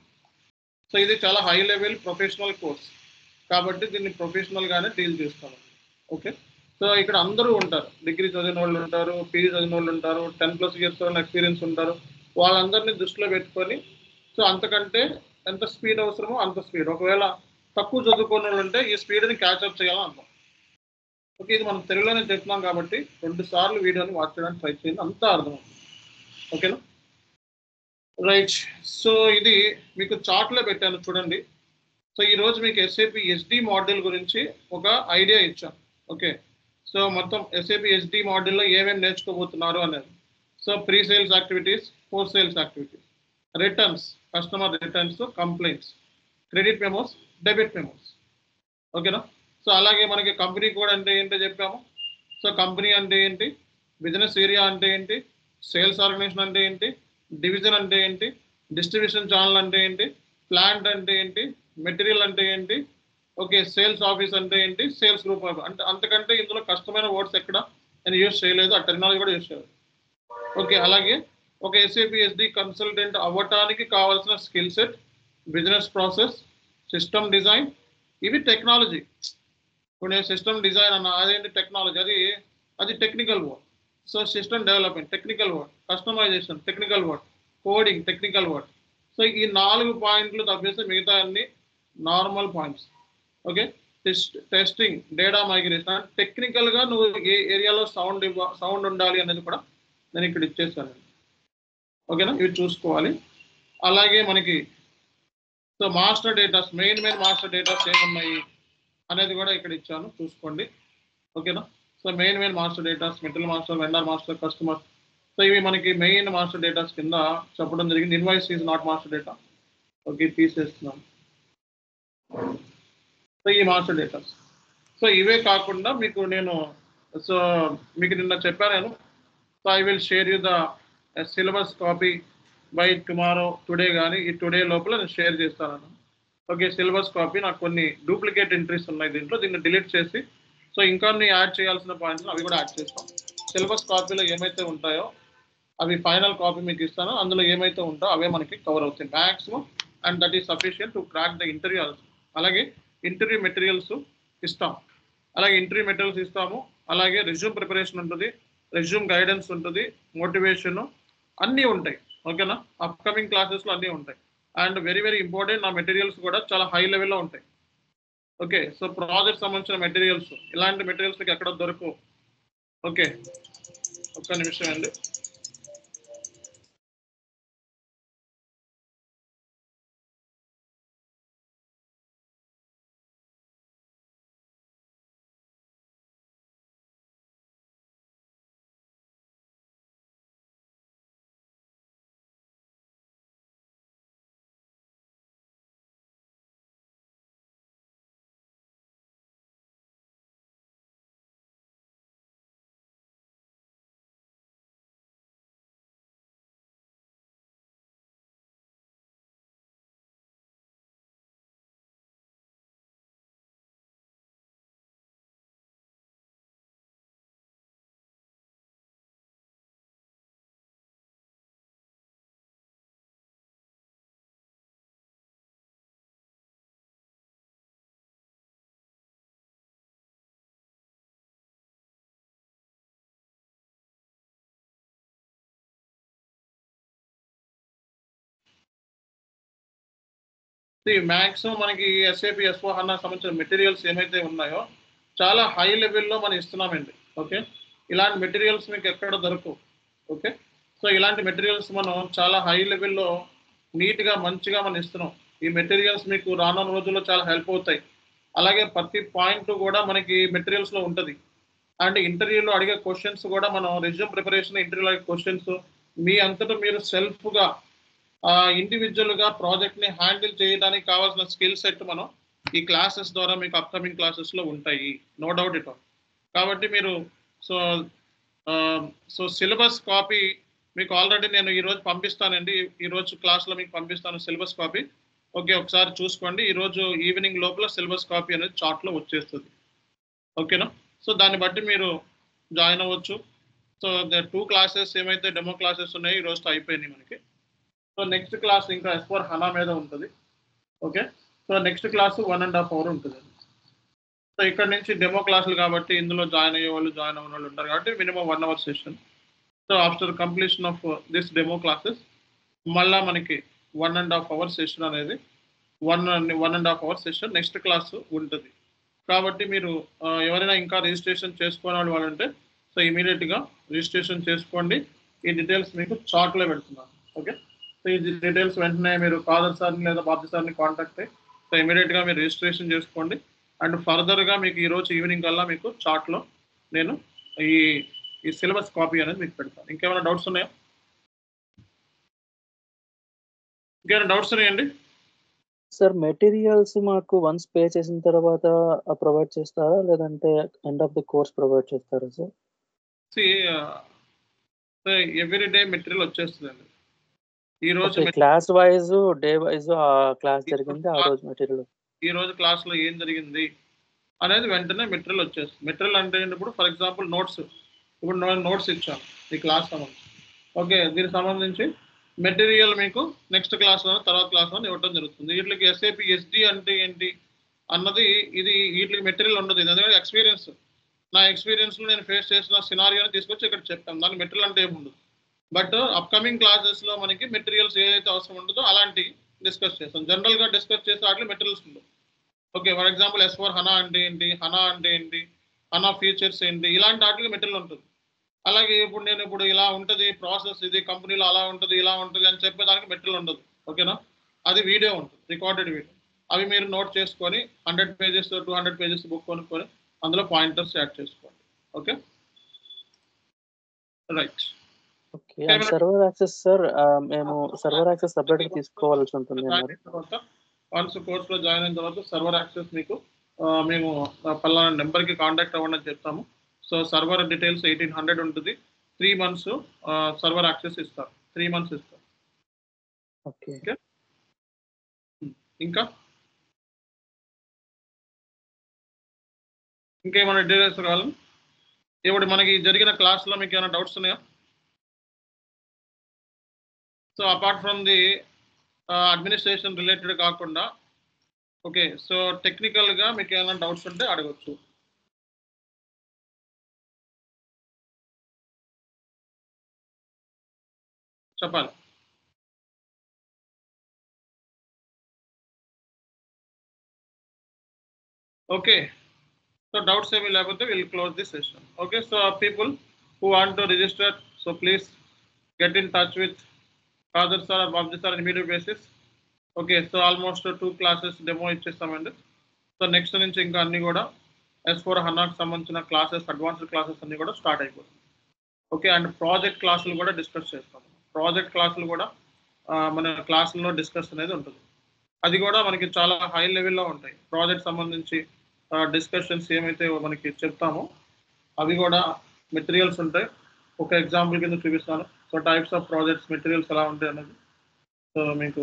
సో ఇది చాలా హై లెవెల్ ప్రొఫెషనల్ కోర్స్ కాబట్టి దీన్ని ప్రొఫెషనల్గానే డీల్ చేస్తాను, ఓకే? సో ఇక్కడ అందరూ ఉంటారు, డిగ్రీ చదివిన వాళ్ళు ఉంటారు, PG చదివిన వాళ్ళు ఉంటారు, 10+ years ఎక్స్పీరియన్స్ ఉంటారు. వాళ్ళందరినీ దృష్టిలో పెట్టుకొని, సో అంతకంటే ఎంత స్పీడ్ అవసరమో అంత స్పీడ్, ఒకవేళ తక్కువ చదువుకున్న వాళ్ళు ఉంటే ఈ స్పీడ్ని క్యాచ్అప్ చేయాలని అంటాం. ఓకే, ఇది మనం తెలుగులోనే చెప్తున్నాం కాబట్టి 2 సార్లు వీడియోని వాచ్ చేయడానికి ట్రై చేయండి, అంతా అర్థమవుతుంది, ఓకేనా? రైట్, సో ఇది మీకు చార్ట్లో పెట్టాను చూడండి. సో ఈరోజు మీకు SAP SD మాడ్యూల్ గురించి ఒక ఐడియా ఇచ్చాను, ఓకే? సో మొత్తం SAP SD మాడ్యూల్లో ఏమేమి నేర్చుకోబోతున్నారు అనేది. So pre sales activities, post sales activities, returns, customer returns, complaints, credit memos, debit memos, ఓకేనా? సో అలాగే మనకి కంపెనీ కోడ్ అంటే ఏంటో చెప్పాము. సో కంపెనీ అంటే ఏంటి, బిజినెస్ ఏరియా అంటే ఏంటి, సేల్స్ ఆర్గనైజేషన్ అంటే ఏంటి, డివిజన్ అంటే ఏంటి, డిస్ట్రిబ్యూషన్ ఛానల్ అంటే ఏంటి, ప్లాంట్ అంటే ఏంటి, మెటీరియల్ అంటే ఏంటి, ఓకే, సేల్స్ ఆఫీస్ అంటే ఏంటి, సేల్స్ గ్రూప్ అంటే. అంతకంటే ఇందులో కష్టమైన వర్డ్స్ ఎక్కడ నేను యూజ్ చేయలేదు, ఆ టెక్నాలజీ కూడా యూజ్ చేయలేదు, ఓకే? అలాగే ఒక SAP SD కన్సల్టెంట్ అవ్వటానికి కావాల్సిన skill set, business process, system design, ఇవి టెక్నాలజీ. ఇప్పుడు నేను సిస్టమ్ డిజైన్ అన్న, అదేంటి టెక్నాలజీ, అది technical word. So system development technical word, customization technical word, coding technical word. So ఈ 4 పాయింట్లు తప్పేస్తే మిగతా అన్ని normal points, okay? Testing, data migration, టెక్నికల్గా నువ్వు ఏ ఏరియాలో సౌండ్ ఉండాలి అనేది కూడా నేను ఇక్కడ ఇచ్చేస్తాను, ఓకేనా? ఇవి చూసుకోవాలి. అలాగే మనకి so master datas, main master datas ఏమున్నాయి అనేది కూడా ఇక్కడ ఇచ్చాను, చూసుకోండి, ఓకేనా? So main master datas, material master, vendor master, customer. So ఇవి మనకి మెయిన్ మాస్టర్ డేటాస్ కింద చెప్పడం జరిగింది. Invoice is not master data, okay, తీసేస్తున్నాను. సో ఈ మాస్టర్ డేటాస్. సో ఇవే కాకుండా మీకు నేను సో మీకు నిన్న చెప్పాను నేను. So I will share you the syllabus copy by today కానీ ఈ టుడే లోపల నేను షేర్ చేస్తాను. ఓకే, సిలబస్ కాపీ నాకు కొన్ని డూప్లికేట్ ఎంట్రీస్ ఉన్నాయి దీంట్లో, దీన్ని డిలీట్ చేసి సో ఇంకా యాడ్ చేయాల్సిన పాయింట్స్ అవి కూడా యాడ్ చేస్తాం. సిలబస్ కాపీలో ఏమైతే ఉంటాయో అవి ఫైనల్ కాపీ మీకు ఇస్తాను, అందులో ఏమైతే ఉంటాయో అవే మనకి కవర్ అవుతాయి maximum, and that is sufficient to crack the interview also. అలాగే ఇంటర్వ్యూ మెటీరియల్స్ ఇస్తాం, అలాగే ఇంటర్వ్యూ మెటీరియల్స్ ఇస్తాము, అలాగే రెజ్యూమ్ ప్రిపరేషన్ ఉంటుంది, రెజ్యూమ్ గైడెన్స్ ఉంటుంది, మోటివేషన్ అన్నీ ఉంటాయి. ఓకేనా, అప్కమింగ్ క్లాసెస్లో అన్నీ ఉంటాయి. అండ్ వెరీ వెరీ ఇంపార్టెంట్, నా మెటీరియల్స్ కూడా చాలా హై లెవెల్లో ఉంటాయి. ఓకే, సో ప్రాజెక్ట్ సంబంధించిన మెటీరియల్స్, ఇలాంటి మెటీరియల్స్ మీకు ఎక్కడ దొరకవు. ఓకే, ఒక్క నిమిషం అండి. మ్యాక్సిమం మనకి ఎస్ఏపి S/4HANA సంబంధించిన మెటీరియల్స్ ఏమైతే ఉన్నాయో చాలా హై లెవెల్లో మనం ఇస్తున్నామండి. ఓకే, ఇలాంటి మెటీరియల్స్ మీకు ఎక్కడ దొరకవు. ఓకే, సో ఇలాంటి మెటీరియల్స్ మనం చాలా హై లెవెల్లో నీట్గా మంచిగా మనం ఇస్తున్నాం. ఈ మెటీరియల్స్ మీకు రానున్న రోజుల్లో చాలా హెల్ప్ అవుతాయి. అలాగే ప్రతి పాయింట్ కూడా మనకి మెటీరియల్స్లో ఉంటుంది. అండ్ ఇంటర్వ్యూలో అడిగే క్వశ్చన్స్ కూడా మనం రెజ్యూమ్ ప్రిపరేషన్, ఇంటర్వ్యూలో అడిగే క్వశ్చన్స్ మీ అంతటా మీరు సెల్ఫ్గా ఇండివిజువల్గా ప్రాజెక్ట్ని హ్యాండిల్ చేయడానికి కావాల్సిన స్కిల్ సెట్ మనం ఈ క్లాసెస్ ద్వారా మీకు అప్కమింగ్ క్లాసెస్లో ఉంటాయి, నో డౌట్ ఇట్ ఆల్. కాబట్టి మీరు సో సో సిలబస్ కాపీ మీకు ఆల్రెడీ నేను ఈరోజు పంపిస్తానండి, ఈరోజు క్లాస్లో మీకు పంపిస్తాను సిలబస్ కాపీ. ఓకే, ఒకసారి చూసుకోండి, ఈరోజు ఈవినింగ్ లోపల సిలబస్ కాపీ అనేది చార్ట్లో వచ్చేస్తుంది. ఓకేనా, సో దాన్ని బట్టి మీరు జాయిన్ అవ్వచ్చు. సో 2 క్లాసెస్ ఏమైతే డెమో క్లాసెస్ ఉన్నాయో ఈరోజుతో అయిపోయినాయి మనకి. సో నెక్స్ట్ క్లాస్ ఇంకా S/4HANA మీద ఉంటుంది. Okay, so next class 1.5 hour ఉంటుంది. సో ఇక్కడ నుంచి డెమో క్లాసులు కాబట్టి ఇందులో జాయిన్ అయ్యే వాళ్ళు జాయిన్ అవ్వని వాళ్ళు ఉంటారు కాబట్టి minimum 1 hour session. So after completion of this demo classes మళ్ళీ మనకి 1.5 hour సెషన్ అనేది 1.5 hour సెషన్ నెక్స్ట్ క్లాస్ ఉంటుంది. కాబట్టి మీరు ఎవరైనా ఇంకా రిజిస్ట్రేషన్ చేసుకోని వాళ్ళు అంటే సో ఇమీడియట్గా రిజిస్ట్రేషన్ చేసుకోండి. ఈ డీటెయిల్స్ మీకు చార్ట్లో పెడుతున్నాను. ఓకే, సో ఈ డీటెయిల్స్ వెంటనే మీరు కాదర్ సార్ని లేదా బాబ్జీ సార్ని కాంటాక్ట్ అయ్యి సో ఇమీడియట్గా మీరు రిజిస్ట్రేషన్ చేసుకోండి. అండ్ ఫర్దర్గా మీకు ఈరోజు ఈవినింగ్ కల్లా మీకు చార్ట్లో నేను ఈ సిలబస్ కాపీ అనేది మీకు పెడతాను. ఇంకేమైనా డౌట్స్ ఉన్నాయా? ఇంకేమైనా డౌట్స్ ఉన్నాయండి? సార్ మెటీరియల్స్ మాకు వన్స్ పే చేసిన తర్వాత ప్రొవైడ్ చేస్తారా, లేదంటే end of the course provide చేస్తారా సార్? ఎవ్రీ డే మెటీరియల్ వచ్చేస్తుందండి. ఈ రోజు class wise day wise class జరిగింది ఆ రోజు మెటీరియల్, ఈ రోజు క్లాస్లో ఏం జరిగింది అనేది వెంటనే మెటీరియల్ వచ్చేస్తుంది. మెటీరియల్ అంటే ఇప్పుడు ఫర్ ఎగ్జాంపుల్ నోట్స్, ఇప్పుడు నోట్స్ ఇచ్చాను ఈ క్లాస్ సంబంధించి. ఓకే, దీనికి సంబంధించి మెటీరియల్ మీకు నెక్స్ట్ క్లాస్లో తర్వాత క్లాస్లో ఇవ్వడం జరుగుతుంది. వీటికి SAP SD అంటే ఏంటి అన్నది ఇది వీటికి మెటీరియల్ ఉండదు. ఎందుకంటే ఎక్స్పీరియన్స్, నా ఎక్స్పీరియన్స్లో నేను ఫేస్ చేసిన సినారియోని తీసుకొచ్చి ఇక్కడ చెప్తాను, దానికి మెటీరియల్ అంటే ఏముండదు. బట్ అప్కమింగ్ క్లాసెస్లో మనకి మెటీరియల్స్ ఏదైతే అవసరం ఉంటుందో అలాంటి డిస్కస్ చేస్తాం. జనరల్గా డిస్కస్ చేసే వాటిలో మెటీరియల్స్ ఉండవు. ఓకే, ఫర్ ఎగ్జాంపుల్ S/4HANA అంటే ఏంటి, హనా అంటే ఏంటి, హనా ఫీచర్స్ ఏంటి, ఇలాంటి వాటికి మెటీరియల్ ఉంటుంది. అలాగే ఇప్పుడు ఇలా ఉంటుంది ప్రాసెస్, ఇది కంపెనీలో అలా ఉంటుంది ఇలా ఉంటుంది అని చెప్పేదానికి మెటీరియల్ ఉండదు. ఓకేనా, అది వీడియో ఉంటుంది, రికార్డెడ్ వీడియో. అవి మీరు నోట్ చేసుకొని 100 pages 200 pages బుక్ కొనుక్కొని అందులో పాయింటర్స్ యాడ్ చేసుకోండి. Okay, right. Okay, server access sir మేము సర్వర్ యాక్సెస్ సపరేట్గా తీసుకోవాల్సి ఉంటుంది. వన్స్ కోర్స్లో జాయిన్ అయిన తర్వాత సర్వర్ యాక్సెస్ మీకు మేము పలానా నెంబర్కి కాంటాక్ట్ అవ్వండి అని చెప్తాము. సో సర్వర్ డీటెయిల్స్ 1800 ఉంటుంది. 3 months సర్వర్ యాక్సెస్ ఇస్తారు. 3 months ఇస్తారు. ఓకే. ఓకే, ఇంకా ఇంకేమైనా డీటెయిల్స్ కావాలి? ఇప్పుడు మనకి జరిగిన క్లాస్లో మీకు ఏమైనా డౌట్స్ ఉన్నాయా? So apart from the administration related కాకుండా ఓకే, సో టెక్నికల్గా మీకు ఏమైనా డౌట్స్ ఉంటే అడగచ్చు. చెప్పాలి. ఓకే, సో డౌట్స్ ఏమీ లేకపోతే will close the session. Okay, so people who want to register, so please get in touch with Kadir sir or Babji sir on immediate basis. Okay, so almost 2 classes demo ఇచ్చేస్తామండి. So next నుంచి ఇంకా అన్ని కూడా S4 HANAకి సంబంధించిన classes, advanced classes అన్ని కూడా start అయిపోతుంది. Okay, and project క్లాసులు కూడా డిస్కస్ చేస్తాం. ప్రాజెక్ట్ క్లాసులు కూడా మన క్లాసుల్లో డిస్కస్ అనేది ఉంటుంది. అది కూడా మనకి చాలా హై లెవెల్లో ఉంటాయి. ప్రాజెక్ట్ సంబంధించి డిస్కషన్స్ ఏమైతే మనకి చెప్తామో అవి కూడా మెటీరియల్స్ ఉంటాయి. ఒక ఎగ్జాంపుల్ కింద చూపిస్తాను. So types of projects materials ఎలా ఉంటాయి అన్నది. సో మీకు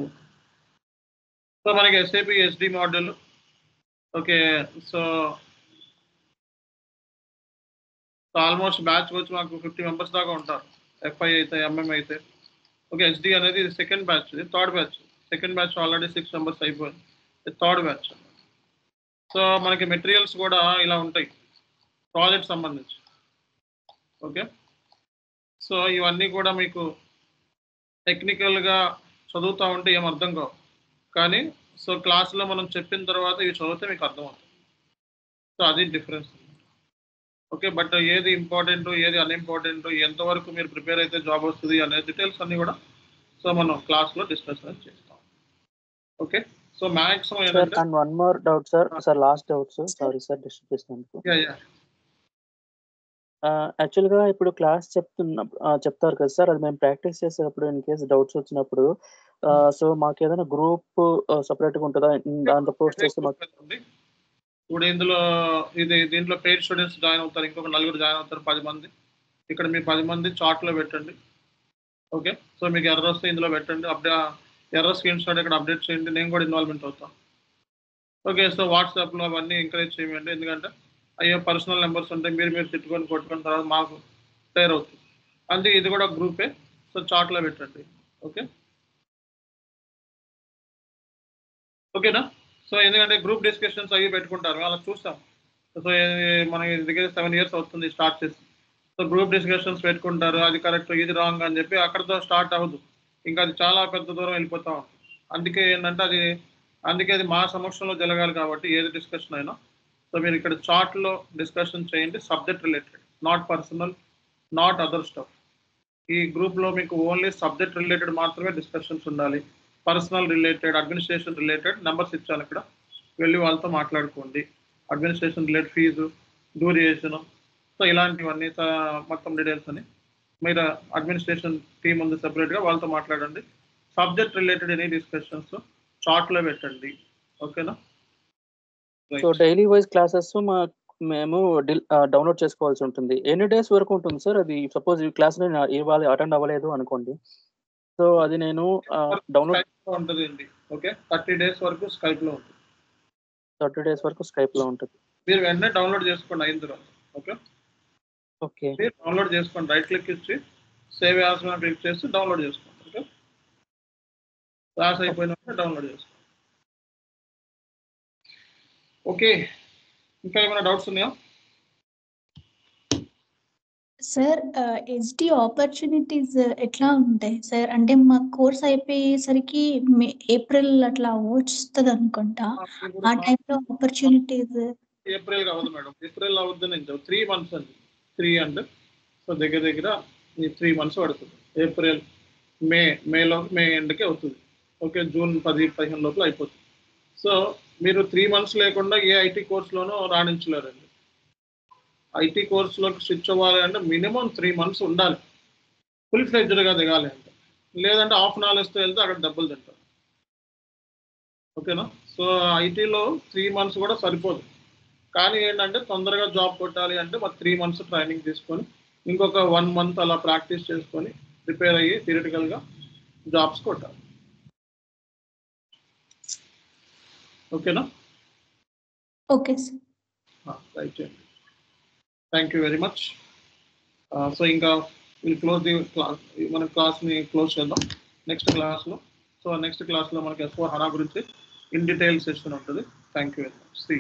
సో మనకి SAP SD model. Okay, so almost batch వచ్చి మాకు 50 members దాకా ఉంటారు. FI అయితే, MM అయితే. ఓకే, SD అనేది సెకండ్ బ్యాచ్, ఇది third batch. Second batch already 6 members అయిపోయింది. ఇది థర్డ్ బ్యాచ్. సో మనకి మెటీరియల్స్ కూడా ఇలా ఉంటాయి ప్రాజెక్ట్ సంబంధించి. ఓకే, సో ఇవన్నీ కూడా మీకు టెక్నికల్గా చదువుతూ ఉంటే ఏం అర్థం కావు, కానీ సో క్లాస్లో మనం చెప్పిన తర్వాత ఇవి చదివితే మీకు అర్థమవుతుంది. సో అది డిఫరెన్స్. ఓకే, బట్ ఏది ఇంపార్టెంట్, ఏది అన్ఇంపార్టెంట్, ఎంతవరకు మీరు ప్రిపేర్ అయితే జాబ్ వస్తుంది అనే డీటెయిల్స్ అన్నీ కూడా సో మనం క్లాస్లో డిస్కస్ చేస్తాం. ఓకే, సో మ్యాక్సిమం ఏంటంటే and one more doubt sir, last doubt sir, sorry sir disturb చేసినందుకు. యాక్చువల్గా ఇప్పుడు క్లాస్ చెప్తారు కదా సార్, అది మేము ప్రాక్టీస్ చేసేటప్పుడు ఇన్ కేసు డౌట్స్ వచ్చినప్పుడు సో మాకు ఏదైనా గ్రూప్ సపరేట్గా ఉంటుందా? దాంట్లో పోస్ట్ చేస్తే మాకు ఇప్పుడు దీంట్లో పెయిడ్ స్టూడెంట్స్ జాయిన్ అవుతారు, ఇంకొక 4 జాయిన్ అవుతారు, 10 మంది. ఇక్కడ మీ 10 మంది చార్ట్లో పెట్టండి. ఓకే, సో మీకు ఎర్రర్ వస్తే ఇందులో పెట్టండి. ఎర్రర్ స్క్రీన్ షాట్ ఇక్కడ అప్డేట్ చేయండి. నేను కూడా ఇన్వాల్వ్మెంట్ అవుతాను. ఓకే, సో వాట్సాప్లో అవన్నీ ఎంకరేజ్ చేయండి. ఎందుకంటే అయ్యో పర్సనల్ నెంబర్స్ ఉంటాయి, మీరు తిట్టుకొని కొట్టుకున్న తర్వాత మాకు క్లియర్ అవుతుంది. అందుకే ఇది కూడా గ్రూపే. సో చార్ట్లో పెట్టండి. ఓకే, ఓకేనా? సో ఎందుకంటే గ్రూప్ డిస్కషన్స్ అవి పెట్టుకుంటారు, అలా చూస్తాం. సో మనకి దగ్గర 7 years అవుతుంది స్టార్ట్ చేసి. సో గ్రూప్ డిస్కషన్స్ పెట్టుకుంటారు, అది కరెక్ట్, ఇది రాంగ్ అని చెప్పి అక్కడితో స్టార్ట్ అవ్వదు, ఇంకా అది చాలా పెద్ద దూరం వెళ్ళిపోతా ఉంటుంది. అందుకే ఏంటంటే అది మా సమక్షంలో జరగాలి కాబట్టి ఏది డిస్కషన్ అయినా సో మీరు ఇక్కడ చార్ట్లో డిస్కషన్ చేయండి. Subject related, not personal, not other stuff. ఈ గ్రూప్లో మీకు ఓన్లీ సబ్జెక్ట్ రిలేటెడ్ మాత్రమే డిస్కషన్స్ ఉండాలి. Personal related, administration related numbers ఇచ్చాను, ఇక్కడ వెళ్ళి వాళ్ళతో మాట్లాడుకోండి. Administration related, fee, duration, so ఇలాంటివన్నీ మొత్తం డీటెయిల్స్ అని మీరు అడ్మినిస్ట్రేషన్ టీమ్ ఉంది సెపరేట్గా, వాళ్ళతో మాట్లాడండి. సబ్జెక్ట్ రిలేటెడ్ ఎనీ డిస్కషన్స్ చార్ట్లో పెట్టండి. ఓకేనా? సో డైలీ వైజ్ క్లాసెస్ మేము డౌన్లోడ్ చేసుకోవాల్సి ఉంటుంది. ఎన్ని డేస్ వరకు ఉంటుంది సార్ అది? సపోజ్ ఈ క్లాస్ ఇవాళ అటెండ్ అవ్వలేదు అనుకోండి, సో అది నేను డౌన్లోడ్ ఉంటుందండి. ఓకే, 30 days వరకు స్కైప్లో ఉంటుంది. 30 days వరకు స్కైప్లో ఉంటుంది. మీరు వెంటనే డౌన్లోడ్ చేసుకోండి అయిన తర్వాత. ఓకే, మీరు డౌన్లోడ్ చేసుకోండి, రైట్ క్లిక్ ఇచ్చి సేవ్ యాస్ మీద క్లిక్ చేసి డౌన్లోడ్ చేసుకోండి. ఓకే, క్లాస్ అయిపోయిన డౌన్లోడ్ చేసుకోండి. ఓకే, ఇంకా ఏమైనా డౌట్స్ ఉన్నాయా సార్? SD ఆపర్చునిటీస్ ఎట్లా ఉంటాయి సార్? అంటే మా కోర్స్ అయిపోయేసరికి ఏప్రిల్ అట్లా వస్తుంది అనుకుంటా. ఆ టైంలో ఆపర్చునిటీస్ ఏప్రిల్ అవ్వదు మేడం. ఏప్రిల్ అవ్వద్దు నేను 3 months అండి. 3 and సో దగ్గర ఈ 3 months పడుతుంది. ఏప్రిల్, మే ఎండ్కి అవుతుంది. ఓకే, జూన్ 10-15 లోపల అయిపోతుంది. సో మీరు 3 months లేకుండా ఏ IT కోర్సులోనూ రాణించలేరండి. IT కోర్సులోకి స్విచ్ అవ్వాలి అంటే మినిమం 3 months ఉండాలి, ఫుల్ ఫ్లెడ్జ్డ్గా దిగాలి అంటే. లేదంటే హాఫ్ నాలెడ్జ్తో వెళ్తే అక్కడ డబ్బులు తింటారు. ఓకేనా? సో ఐటీలో 3 months కూడా సరిపోదు. కానీ ఏంటంటే తొందరగా జాబ్ కొట్టాలి అంటే మరి 3 months ట్రైనింగ్ తీసుకొని ఇంకొక 1 month అలా ప్రాక్టీస్ చేసుకొని ప్రిపేర్ అయ్యి థియరిటికల్గా జాబ్స్ కొట్టాలి. ఓకేనా? Okay sir. రైట్ అండి. Thank you very much. So ఇంకా విల్ క్లోజ్ ది క్లాస్, మన క్లాస్ని క్లోజ్ చేద్దాం నెక్స్ట్ క్లాస్లో. సో నెక్స్ట్ క్లాస్లో మనకి S4HANA గురించి ఇన్ డీటెయిల్ సెషన్ ఉంటుంది. Thank you very much. See